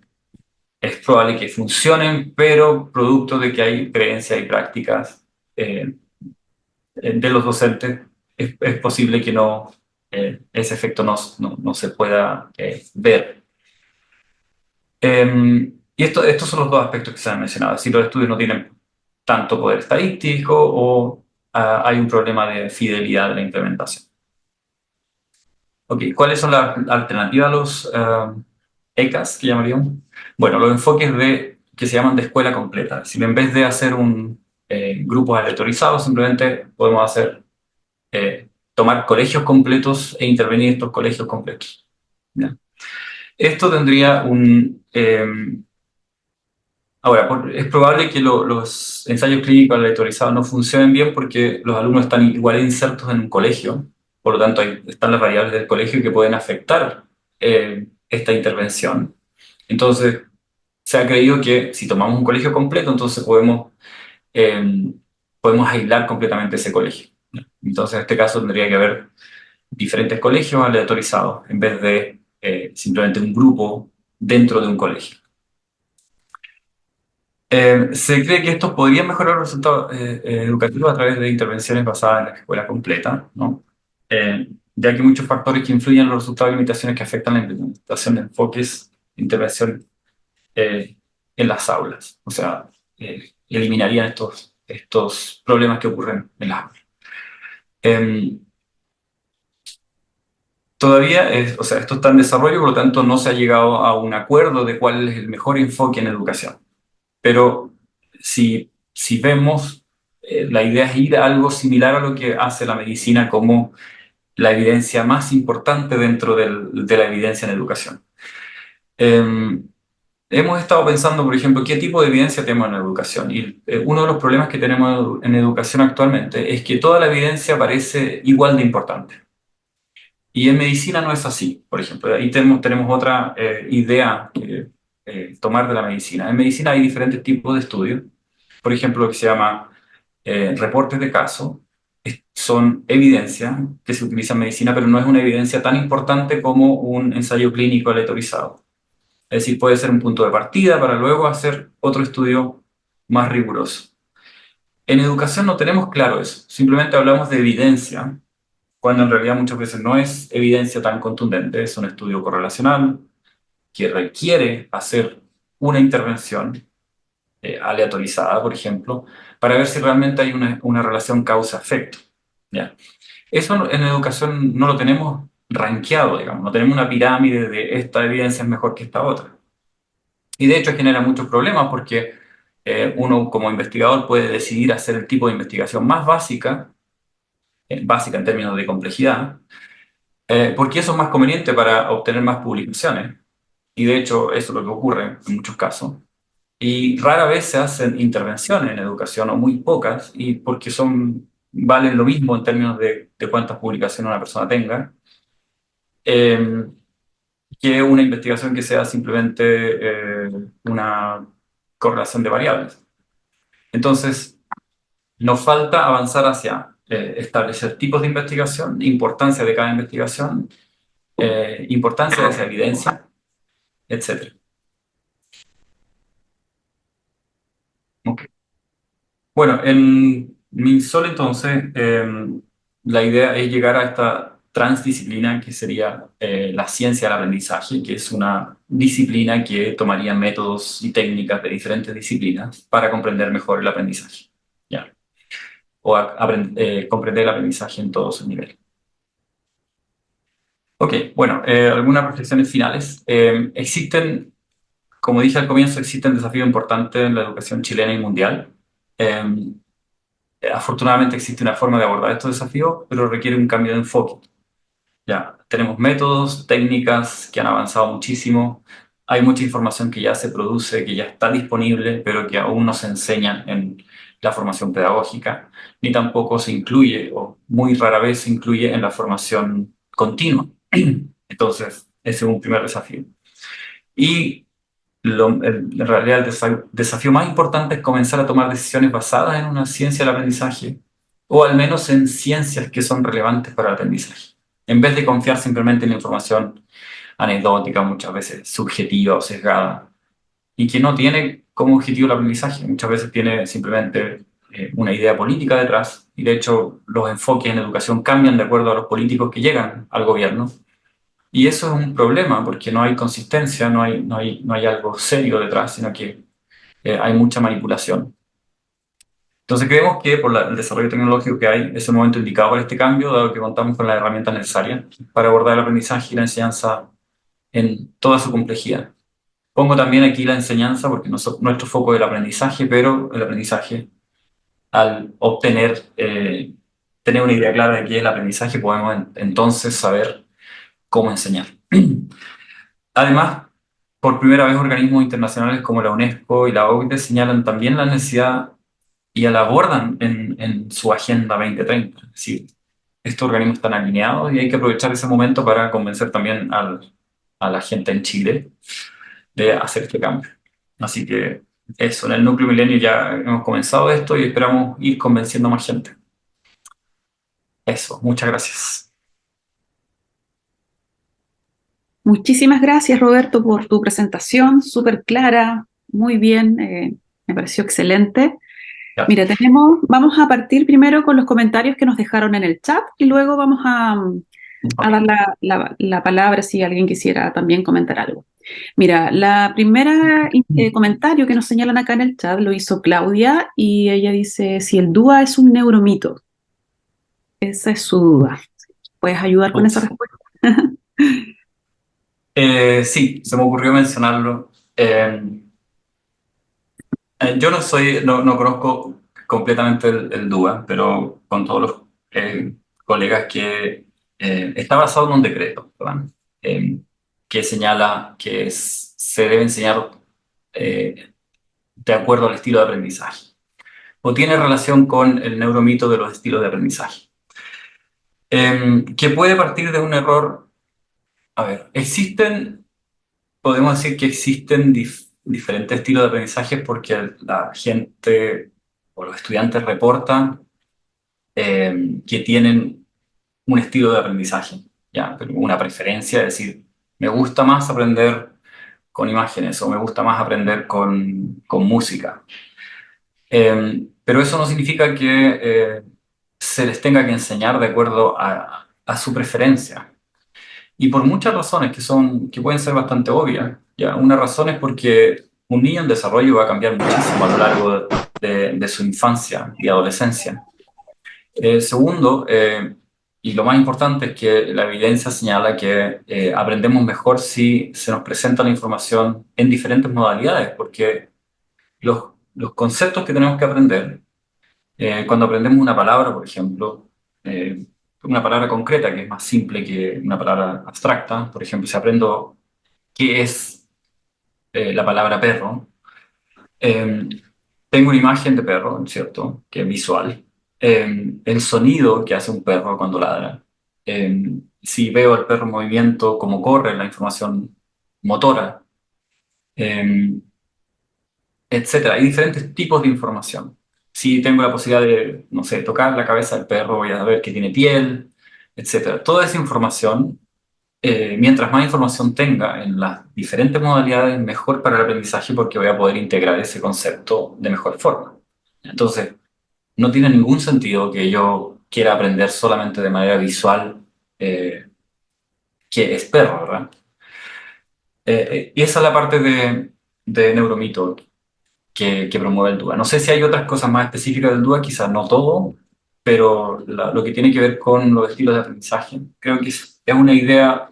es probable que funcionen, pero producto de que hay creencias y prácticas eh, de los docentes, es posible que ese efecto no se pueda ver. Y estos son los dos aspectos que se han mencionado. Si los estudios no tienen tanto poder estadístico o hay un problema de fidelidad de la implementación. Ok, ¿cuáles son las alternativas a los ECAs, que llamaríamos? Bueno, los enfoques que se llaman de escuela completa. Si en vez de hacer un grupo aleatorizado, simplemente podemos tomar colegios completos e intervenir en estos colegios completos. ¿Ya? Esto tendría ahora, es probable que los ensayos clínicos aleatorizados no funcionen bien porque los alumnos están igual insertos en un colegio, por lo tanto están las variables del colegio que pueden afectar esta intervención. Entonces, se ha creído que si tomamos un colegio completo, entonces podemos aislar completamente ese colegio. Entonces, en este caso tendría que haber diferentes colegios aleatorizados en vez de simplemente un grupo dentro de un colegio. Se cree que estos podrían mejorar los resultados educativos a través de intervenciones basadas en la escuela completa, ¿no? Ya que muchos factores que influyen en los resultados y limitaciones que afectan la implementación de enfoques de intervención en las aulas. O sea, eliminarían estos problemas que ocurren en las aulas. Em, Todavía o sea, esto está en desarrollo, por lo tanto no se ha llegado a un acuerdo de cuál es el mejor enfoque en educación. Pero si vemos, la idea es ir a algo similar a lo que hace la medicina como la evidencia más importante dentro de la evidencia en educación. Eh, Hemos estado pensando, por ejemplo, qué tipo de evidencia tenemos en educación. Y uno de los problemas que tenemos en educación actualmente es que toda la evidencia parece igual de importante. Y en medicina no es así, por ejemplo. Ahí tenemos otra idea que tomar de la medicina. En medicina hay diferentes tipos de estudios. Por ejemplo, lo que se llama reportes de caso. Son evidencia que se utiliza en medicina, pero no es una evidencia tan importante como un ensayo clínico aleatorizado. Es decir, puede ser un punto de partida para luego hacer otro estudio más riguroso. En educación no tenemos claro eso. Simplemente hablamos de evidencia cuando en realidad muchas veces no es evidencia tan contundente, es un estudio correlacional que requiere hacer una intervención aleatorizada, por ejemplo, para ver si realmente hay una relación causa-efecto. ¿Ya? Eso en educación no lo tenemos rankeado, digamos, no tenemos una pirámide de esta evidencia es mejor que esta otra. Y de hecho genera muchos problemas porque uno como investigador puede decidir hacer el tipo de investigación más básica, básica en términos de complejidad, porque eso es más conveniente para obtener más publicaciones. Y de hecho, eso es lo que ocurre en muchos casos. Y rara vez se hacen intervenciones en educación, o muy pocas, y porque valen lo mismo en términos de cuántas publicaciones una persona tenga, eh, que una investigación que sea simplemente una correlación de variables. Entonces, nos falta avanzar hacia establecer tipos de investigación, importancia de cada investigación, importancia de esa evidencia, etcétera. Bueno, en MinSol entonces, la idea es llegar a esta transdisciplina que sería la ciencia del aprendizaje, que es una disciplina que tomaría métodos y técnicas de diferentes disciplinas para comprender mejor el aprendizaje, ¿ya? O comprender el aprendizaje en todos sus niveles. Ok, bueno, algunas reflexiones finales. Como dije al comienzo, existen desafíos importantes en la educación chilena y mundial. Eh, Afortunadamente existe una forma de abordar estos desafíos, pero requiere un cambio de enfoque. Ya, tenemos métodos, técnicas que han avanzado muchísimo. Hay mucha información que ya se produce, que ya está disponible, pero que aún no se enseña en la formación pedagógica, ni tampoco se incluye, o muy rara vez se incluye en la formación continua. Entonces, ese es un primer desafío. Y en realidad el desafío más importante es comenzar a tomar decisiones basadas en una ciencia del aprendizaje, o al menos en ciencias que son relevantes para el aprendizaje, en vez de confiar simplemente en la información anecdótica, muchas veces subjetiva o sesgada, y que no tiene como objetivo el aprendizaje, muchas veces tiene simplemente una idea política detrás, y de hecho los enfoques en educación cambian de acuerdo a los políticos que llegan al gobierno. Y eso es un problema porque no hay consistencia, no hay algo serio detrás, sino que hay mucha manipulación. Entonces creemos que por el desarrollo tecnológico que hay, es el momento indicado para este cambio, dado que contamos con las herramientas necesarias para abordar el aprendizaje y la enseñanza en toda su complejidad. Pongo también aquí la enseñanza porque nuestro foco es el aprendizaje, pero el aprendizaje, al tener una idea clara de qué es el aprendizaje, podemos entonces saber cómo enseñar. Además, por primera vez organismos internacionales como la UNESCO y la OCDE señalan también la necesidad y la abordan en su Agenda 2030. Es decir, estos organismos están alineados y hay que aprovechar ese momento para convencer también a la gente en Chile de hacer este cambio. Así que eso, en el núcleo milenio ya hemos comenzado esto y esperamos ir convenciendo a más gente. Eso, muchas gracias. Muchísimas gracias, Roberto, por tu presentación, súper clara, muy bien, me pareció excelente. Ya. Mira, vamos a partir primero con los comentarios que nos dejaron en el chat y luego vamos a dar Ok. la palabra si alguien quisiera también comentar algo. Mira, la primera comentario que nos señalan acá en el chat lo hizo Claudia y ella dice si el DUA es un neuromito. Esa es su duda. ¿Puedes ayudar con esa Ups. respuesta? Sí, se me ocurrió mencionarlo. Yo no conozco completamente el DUA, pero con todos los colegas que está basado en un decreto, ¿verdad? Eh, que señala que se debe enseñar eh, de acuerdo al estilo de aprendizaje, o tiene relación con el neuromito de los estilos de aprendizaje, que puede partir de un error. A ver, podemos decir que existen diferentes estilos de aprendizaje porque la gente o los estudiantes reportan que tienen un estilo de aprendizaje, ¿ya? Pero una preferencia, es decir, me gusta más aprender con imágenes o me gusta más aprender con música. Pero eso no significa que se les tenga que enseñar de acuerdo a su preferencia. Y por muchas razones que pueden ser bastante obvias. ¿Ya? Una razón es porque un niño en desarrollo va a cambiar muchísimo a lo largo de su infancia y adolescencia. Segundo, y lo más importante es que la evidencia señala que aprendemos mejor si se nos presenta la información en diferentes modalidades, porque los conceptos que tenemos que aprender, cuando aprendemos una palabra, por ejemplo, una palabra concreta que es más simple que una palabra abstracta, por ejemplo, si aprendo qué es la palabra perro, eh, tengo una imagen de perro, ¿cierto? Que es visual. El sonido que hace un perro cuando ladra. Si veo al perro en movimiento, cómo corre, la información motora, eh, etcétera. Hay diferentes tipos de información. Si tengo la posibilidad de, no sé, tocar la cabeza del perro, voy a ver que tiene piel, etcétera. Toda esa información, mientras más información tenga en las diferentes modalidades, mejor para el aprendizaje porque voy a poder integrar ese concepto de mejor forma. Entonces, no tiene ningún sentido que yo quiera aprender solamente de manera visual, eh, que es perro, ¿verdad? Y esa es la parte de Neuromito que promueve el DUA. No sé si hay otras cosas más específicas del DUA, quizás no todo, pero lo que tiene que ver con los estilos de aprendizaje, creo que es una idea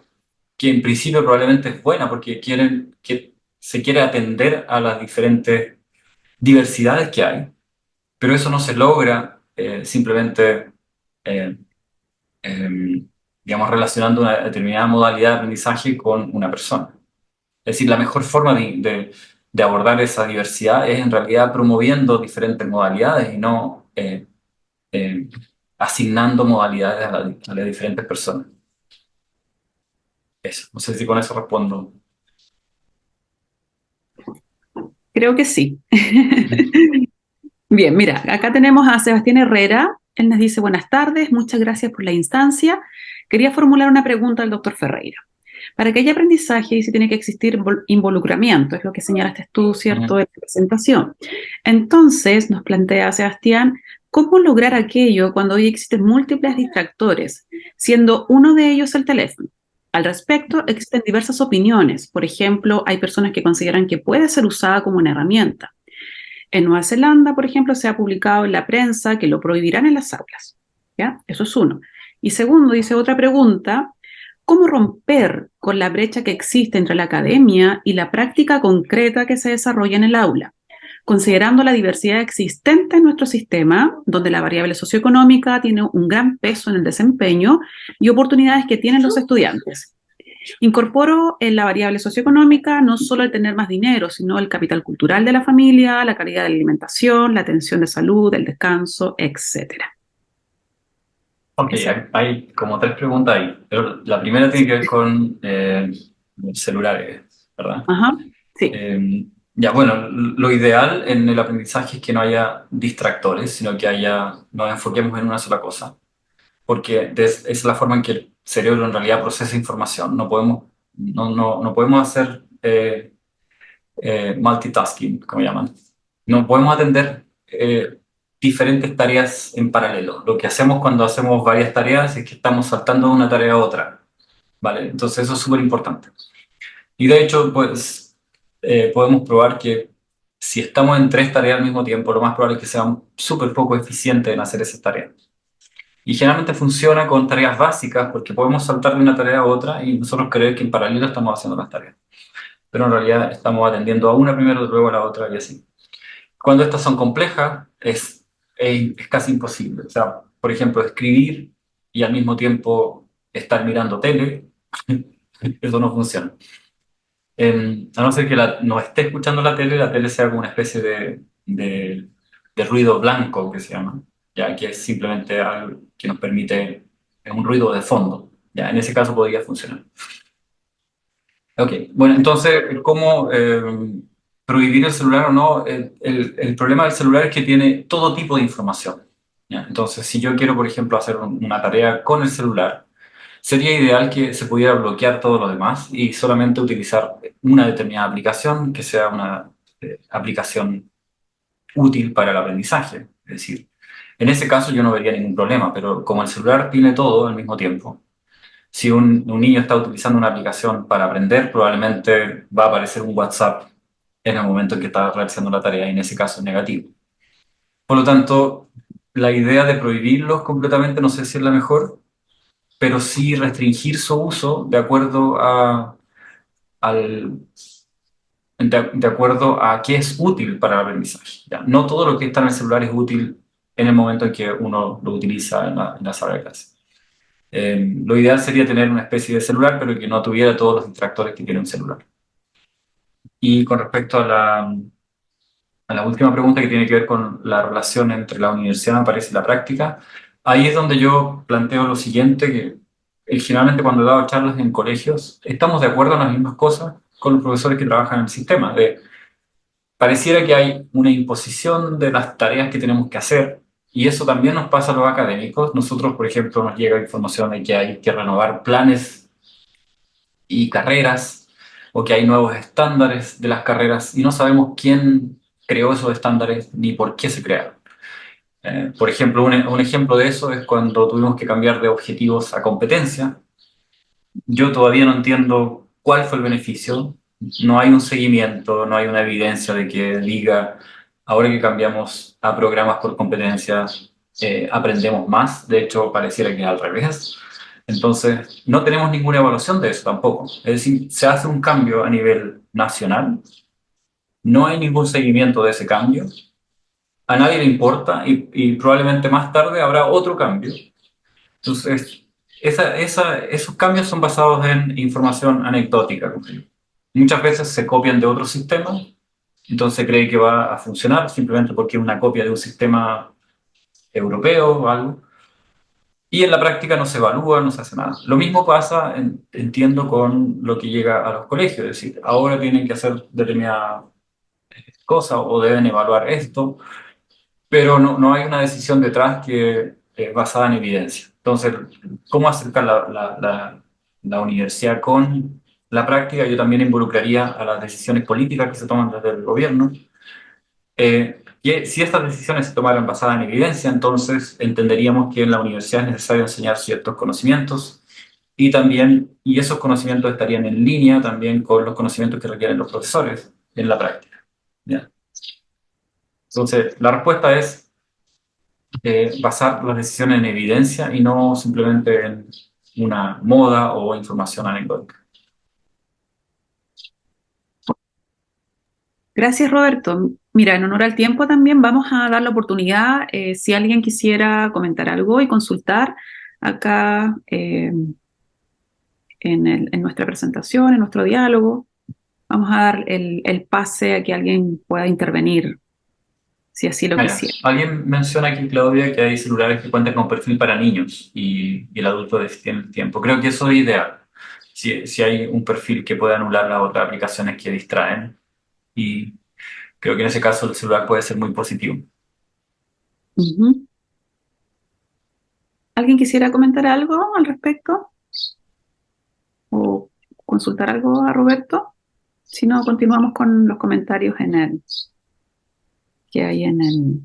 que en principio probablemente es buena porque quieren que se quiere atender a las diferentes diversidades que hay, pero eso no se logra simplemente, eh, eh, digamos, relacionando una determinada modalidad de aprendizaje con una persona. Es decir, la mejor forma de abordar esa diversidad es en realidad promoviendo diferentes modalidades y no eh, asignando modalidades a las diferentes personas. Eso, no sé si con eso respondo. Creo que sí. Bien, mira, acá tenemos a Sebastián Herrera. Él nos dice, buenas tardes, muchas gracias por la instancia. Quería formular una pregunta al doctor Ferreira. Para que haya aprendizaje, sí tiene que existir involucramiento, es lo que señalaste tú, ¿cierto?, Ujú. de la presentación. Entonces, nos plantea Sebastián, ¿cómo lograr aquello cuando hoy existen múltiples distractores, siendo uno de ellos el teléfono? Al respecto, existen diversas opiniones. Por ejemplo, hay personas que consideran que puede ser usada como una herramienta. En Nueva Zelanda, por ejemplo, se ha publicado en la prensa que lo prohibirán en las aulas. ¿Ya? Eso es uno. Y segundo, dice otra pregunta, ¿cómo romper con la brecha que existe entre la academia y la práctica concreta que se desarrolla en el aula? Considerando la diversidad existente en nuestro sistema, donde la variable socioeconómica tiene un gran peso en el desempeño y oportunidades que tienen los estudiantes. Incorporo en la variable socioeconómica no solo el tener más dinero, sino el capital cultural de la familia, la calidad de la alimentación, la atención de salud, el descanso, etcétera. Ok, Esa. hay como tres preguntas ahí, pero la primera tiene que ver con celulares, ¿verdad? Ajá, sí. Ya, bueno, lo ideal en el aprendizaje es que no haya distractores, sino que nos enfoquemos en una sola cosa, porque es la forma en que el cerebro en realidad procesa información. No podemos hacer multitasking, como llaman. No podemos atender diferentes tareas en paralelo. Lo que hacemos cuando hacemos varias tareas es que estamos saltando de una tarea a otra, ¿vale? Entonces eso es súper importante. Y de hecho, pues podemos probar que si estamos en tres tareas al mismo tiempo, lo más probable es que seamos súper poco eficientes en hacer esas tareas. Y generalmente funciona con tareas básicas porque podemos saltar de una tarea a otra y nosotros creer que en paralelo estamos haciendo las tareas. Pero en realidad estamos atendiendo a una primero, luego a la otra y así. Cuando estas son complejas, es casi imposible. O sea, por ejemplo, escribir y al mismo tiempo estar mirando tele, eso no funciona. A no ser que no esté escuchando la tele sea como una especie de ruido blanco que se llama, ya que es simplemente algo que nos permite, es un ruido de fondo. Ya, en ese caso podría funcionar. Ok, bueno, entonces, ¿cómo prohibir el celular o no? El problema del celular es que tiene todo tipo de información. ¿Ya? Entonces, si yo quiero, por ejemplo, hacer una tarea con el celular, sería ideal que se pudiera bloquear todo lo demás y solamente utilizar una determinada aplicación que sea una aplicación útil para el aprendizaje. Es decir, en ese caso yo no vería ningún problema, pero como el celular tiene todo al mismo tiempo, si un niño está utilizando una aplicación para aprender, probablemente va a aparecer un WhatsApp en el momento en que está realizando la tarea y en ese caso es negativo. Por lo tanto, la idea de prohibirlos completamente no sé si es la mejor, pero sí restringir su uso al, de acuerdo a qué es útil para el aprendizaje. ¿Ya? No todo lo que está en el celular es útil en el momento en que uno lo utiliza en la sala de clase. Lo ideal sería tener una especie de celular, pero que no tuviera todos los distractores que tiene un celular. Y con respecto a la última pregunta que tiene que ver con la relación entre la universidad, me parece, y la práctica, ahí es donde yo planteo lo siguiente, que generalmente cuando he dado charlas en colegios, estamos de acuerdo en las mismas cosas con los profesores que trabajan en el sistema. Pareciera que hay una imposición de las tareas que tenemos que hacer, y eso también nos pasa a los académicos. Nosotros, por ejemplo, nos llega información de que hay que renovar planes y carreras, o que hay nuevos estándares de las carreras, y no sabemos quién creó esos estándares ni por qué se crearon. Por ejemplo, un ejemplo de eso es cuando tuvimos que cambiar de objetivos a competencia. Yo todavía no entiendo cuál fue el beneficio. No hay un seguimiento, no hay una evidencia de que diga, ahora que cambiamos a programas por competencias, aprendemos más. De hecho, pareciera que es al revés. Entonces, no tenemos ninguna evaluación de eso tampoco. Es decir, se hace un cambio a nivel nacional, no hay ningún seguimiento de ese cambio, a nadie le importa y probablemente más tarde habrá otro cambio. Entonces, esos cambios son basados en información anecdótica, como digo. Muchas veces se copian de otros sistemas, entonces se cree que va a funcionar simplemente porque es una copia de un sistema europeo o algo, y en la práctica no se evalúa, no se hace nada. Lo mismo pasa, entiendo, con lo que llega a los colegios, es decir, ahora tienen que hacer determinada cosa o deben evaluar esto, pero no hay una decisión detrás que basada en evidencia. Entonces, ¿cómo acercar la universidad con la práctica? Yo también involucraría a las decisiones políticas que se toman desde el gobierno. Que si estas decisiones se tomaran basadas en evidencia, entonces entenderíamos que en la universidad es necesario enseñar ciertos conocimientos y esos conocimientos estarían en línea también con los conocimientos que requieren los profesores en la práctica. ¿Ya? Entonces, la respuesta es basar las decisiones en evidencia y no simplemente en una moda o información anecdótica. Gracias, Roberto. Mira, en honor al tiempo también vamos a dar la oportunidad, si alguien quisiera comentar algo y consultar acá en nuestra presentación, en nuestro diálogo, vamos a dar el pase a que alguien pueda intervenir, si así lo Mira, quisiera. alguien menciona aquí, Claudia, que hay celulares que cuentan con perfil para niños y el adulto tiene el tiempo. Creo que eso es ideal. Si hay un perfil que pueda anular las otras aplicaciones que distraen, y creo que en ese caso el celular puede ser muy positivo. Ujú. ¿Alguien quisiera comentar algo al respecto o consultar algo a Roberto? Si no, continuamos con los comentarios que hay en el...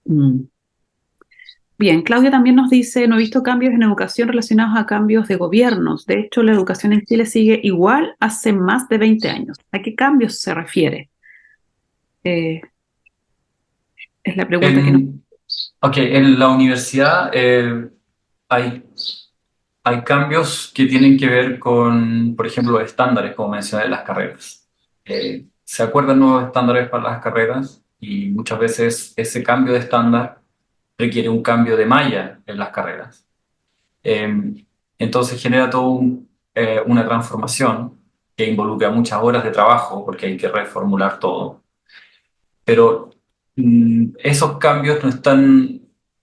Mm. Bien, Claudia también nos dice, no he visto cambios en educación relacionados a cambios de gobiernos. De hecho, la educación en Chile sigue igual hace más de 20 años. ¿A qué cambios se refiere? Eh, es la pregunta que nos... Ok, en la universidad hay, hay cambios que tienen que ver con, por ejemplo, estándares, como mencioné, de las carreras. Se acuerdan nuevos estándares para las carreras y muchas veces ese cambio de estándar requiere un cambio de malla en las carreras. Entonces genera una transformación que involucra muchas horas de trabajo porque hay que reformular todo. Pero esos cambios no están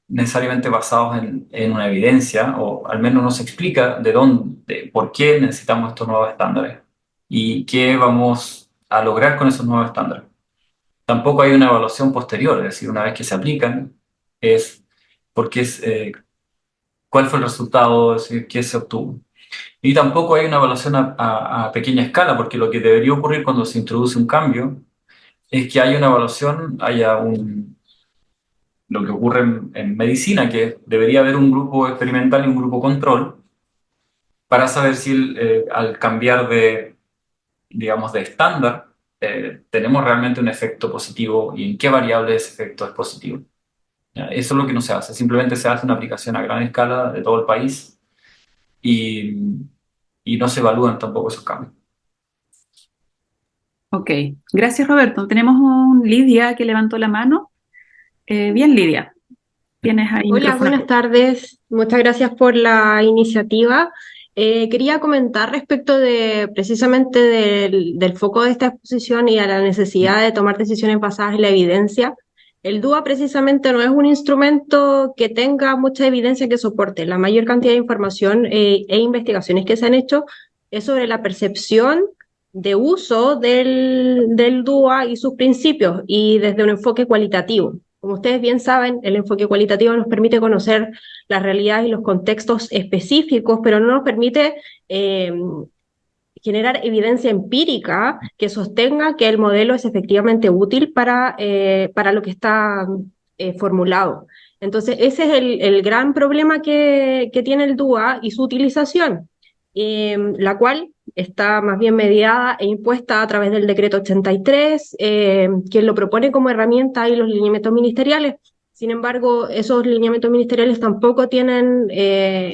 necesariamente basados en una evidencia, o al menos no se explica de dónde, por qué necesitamos estos nuevos estándares y qué vamos a lograr con esos nuevos estándares. Tampoco hay una evaluación posterior, es decir, una vez que se aplican, es porque cuál fue el resultado, es decir, qué se obtuvo. Y tampoco hay una evaluación a pequeña escala, porque lo que debería ocurrir cuando se introduce un cambio es que haya una evaluación, lo que ocurre en medicina, que debería haber un grupo experimental y un grupo control para saber si al cambiar digamos, de estándar, tenemos realmente un efecto positivo y en qué variable ese efecto es positivo. ¿Ya? Eso es lo que no se hace, simplemente se hace una aplicación a gran escala de todo el país y, y no se evalúan tampoco esos cambios. Ok, gracias Roberto. Tenemos un Lidia que levantó la mano. Bien, Lidia, tienes ahí Hola, micrófono. buenas tardes. Muchas gracias por la iniciativa. Quería comentar respecto de precisamente del foco de esta exposición y a la necesidad de tomar decisiones basadas en la evidencia. El DUA precisamente no es un instrumento que tenga mucha evidencia que soporte. La mayor cantidad de información e investigaciones que se han hecho es sobre la percepción de uso del DUA y sus principios y desde un enfoque cualitativo. Como ustedes bien saben, el enfoque cualitativo nos permite conocer las realidades y los contextos específicos, pero no nos permite generar evidencia empírica que sostenga que el modelo es efectivamente útil para lo que está formulado. Entonces, ese es el gran problema que tiene el DUA y su utilización, la cual está más bien mediada e impuesta a través del decreto 83, quien lo propone como herramienta y los lineamientos ministeriales. Sin embargo, esos lineamientos ministeriales tampoco tienen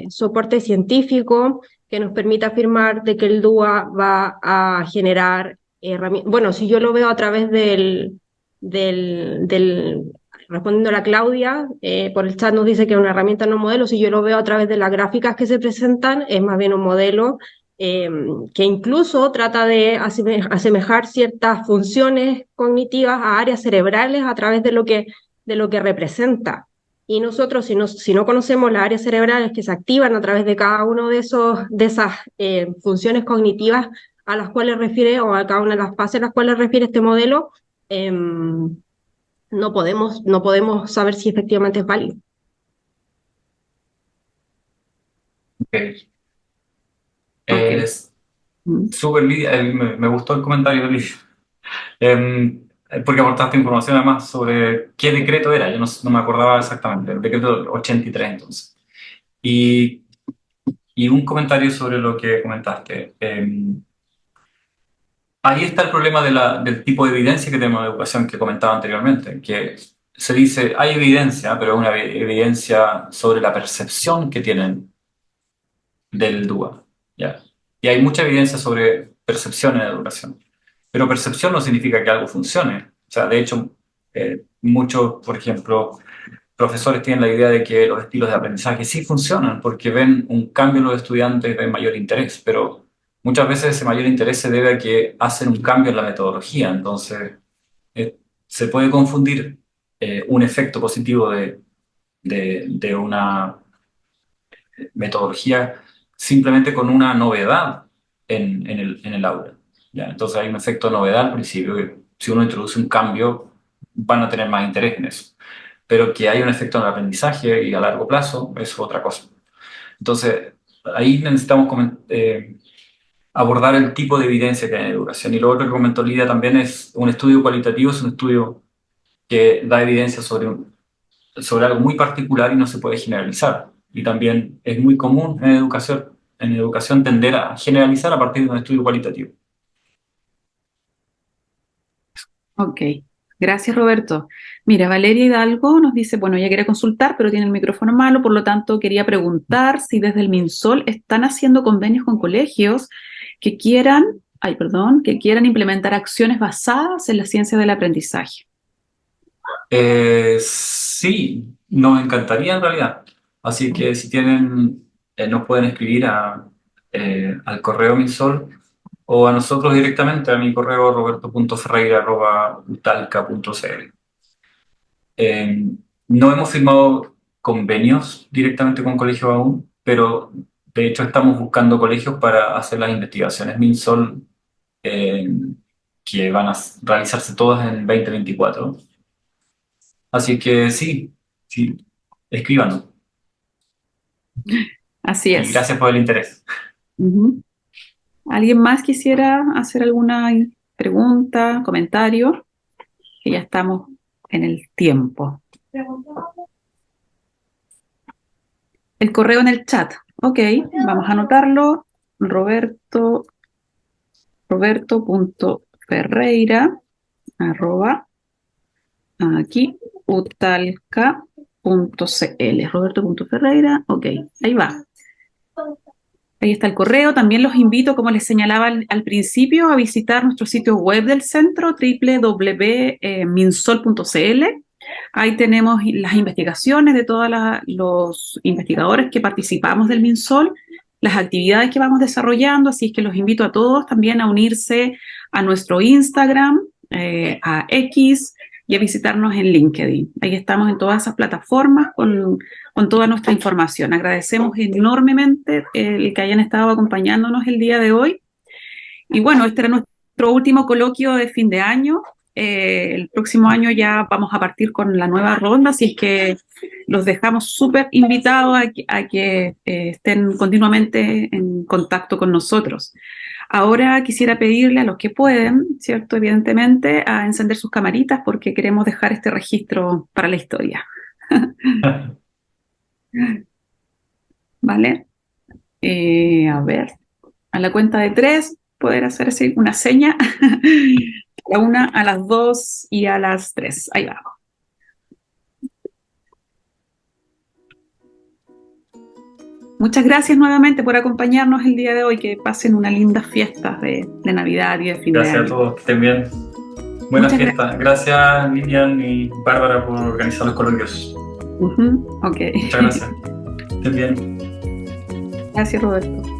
soporte científico que nos permita afirmar de que el DUA va a generar herramientas. Bueno, si yo lo veo a través respondiendo a la Claudia, por el chat nos dice que es una herramienta, no un modelo. Si yo lo veo a través de las gráficas que se presentan, es más bien un modelo que incluso trata de asemejar ciertas funciones cognitivas a áreas cerebrales a través de lo que representa. Y nosotros, si no conocemos las áreas cerebrales que se activan a través de cada uno de esas funciones cognitivas a las cuales refiere, o a cada una de las fases a las cuales refiere este modelo, no podemos saber si efectivamente es válido. Okay. Ok. Súper, Lidia, me gustó el comentario de Lidia. Porque aportaste información además sobre qué decreto era, yo no me acordaba exactamente, el decreto 83 entonces. Y un comentario sobre lo que comentaste. Ahí está el problema del tipo de evidencia que tenemos en educación que comentaba anteriormente, que se dice, hay evidencia, pero es una evidencia sobre la percepción que tienen del DUA, ¿ya? Y hay mucha evidencia sobre percepción en la educación, pero percepción no significa que algo funcione. O sea, de hecho, muchos, por ejemplo, profesores tienen la idea de que los estilos de aprendizaje sí funcionan porque ven un cambio en los estudiantes de mayor interés, pero muchas veces ese mayor interés se debe a que hacen un cambio en la metodología. Entonces, se puede confundir un efecto positivo de una metodología simplemente con una novedad en el aula, ¿ya? Entonces hay un efecto novedad al principio, que si uno introduce un cambio, van a tener más interés en eso. Pero que hay un efecto en el aprendizaje y a largo plazo es otra cosa. Entonces, ahí necesitamos abordar el tipo de evidencia que hay en educación. Y lo otro que comentó Lidia también es un estudio cualitativo, es un estudio que da evidencia sobre algo muy particular y no se puede generalizar. Y también es muy común en educación tender a generalizar a partir de un estudio cualitativo. Ok, gracias Roberto. Mira, Valeria Hidalgo nos dice, bueno, ella quiere consultar, pero tiene el micrófono malo, por lo tanto quería preguntar si desde el MinSol están haciendo convenios con colegios que quieran, que quieran implementar acciones basadas en la ciencia del aprendizaje. Sí, nos encantaría en realidad. Así que si tienen, nos pueden escribir al correo MinSol o a nosotros directamente a mi correo roberto.ferreira@utalca.cl. No hemos firmado convenios directamente con colegios aún, pero de hecho estamos buscando colegios para hacer las investigaciones MinSol eh, que van a realizarse todas en 2024. Así que sí, escríbanos. Así Y es. gracias por el interés. Ujú. ¿Alguien más quisiera hacer alguna pregunta, comentario? Que ya estamos en el tiempo. El correo en el chat. Ok, vamos a anotarlo. Roberto.ferreira arroba aquí utalca.cl. Roberto.ferreira, ok, ahí va. Ahí está el correo. También los invito, como les señalaba al principio, a visitar nuestro sitio web del centro, www.minsol.cl. Ahí tenemos las investigaciones de todos los investigadores que participamos del MinSol, las actividades que vamos desarrollando, así es que los invito a todos también a unirse a nuestro Instagram, a X y a visitarnos en LinkedIn. Ahí estamos en todas esas plataformas con toda nuestra información. Agradecemos enormemente el que hayan estado acompañándonos el día de hoy. Y bueno, este era nuestro último coloquio de fin de año. El próximo año ya vamos a partir con la nueva ronda, así es que los dejamos súper invitados a que estén continuamente en contacto con nosotros. Ahora quisiera pedirle a los que pueden, ¿cierto? Evidentemente, a encender sus camaritas porque queremos dejar este registro para la historia, ¿vale? A ver, a la cuenta de 3, poder hacer así una seña, a la 1, a las 2 y a las 3. Ahí va. Muchas gracias nuevamente por acompañarnos el día de hoy. Que pasen unas lindas fiestas de Navidad y de fin de año. Gracias a todos, que estén bien. Buenas Muchas fiestas. Gracias, Lilian y Bárbara, por organizar los coloquios. Ok. Muchas gracias. Que estén bien. Gracias, Roberto.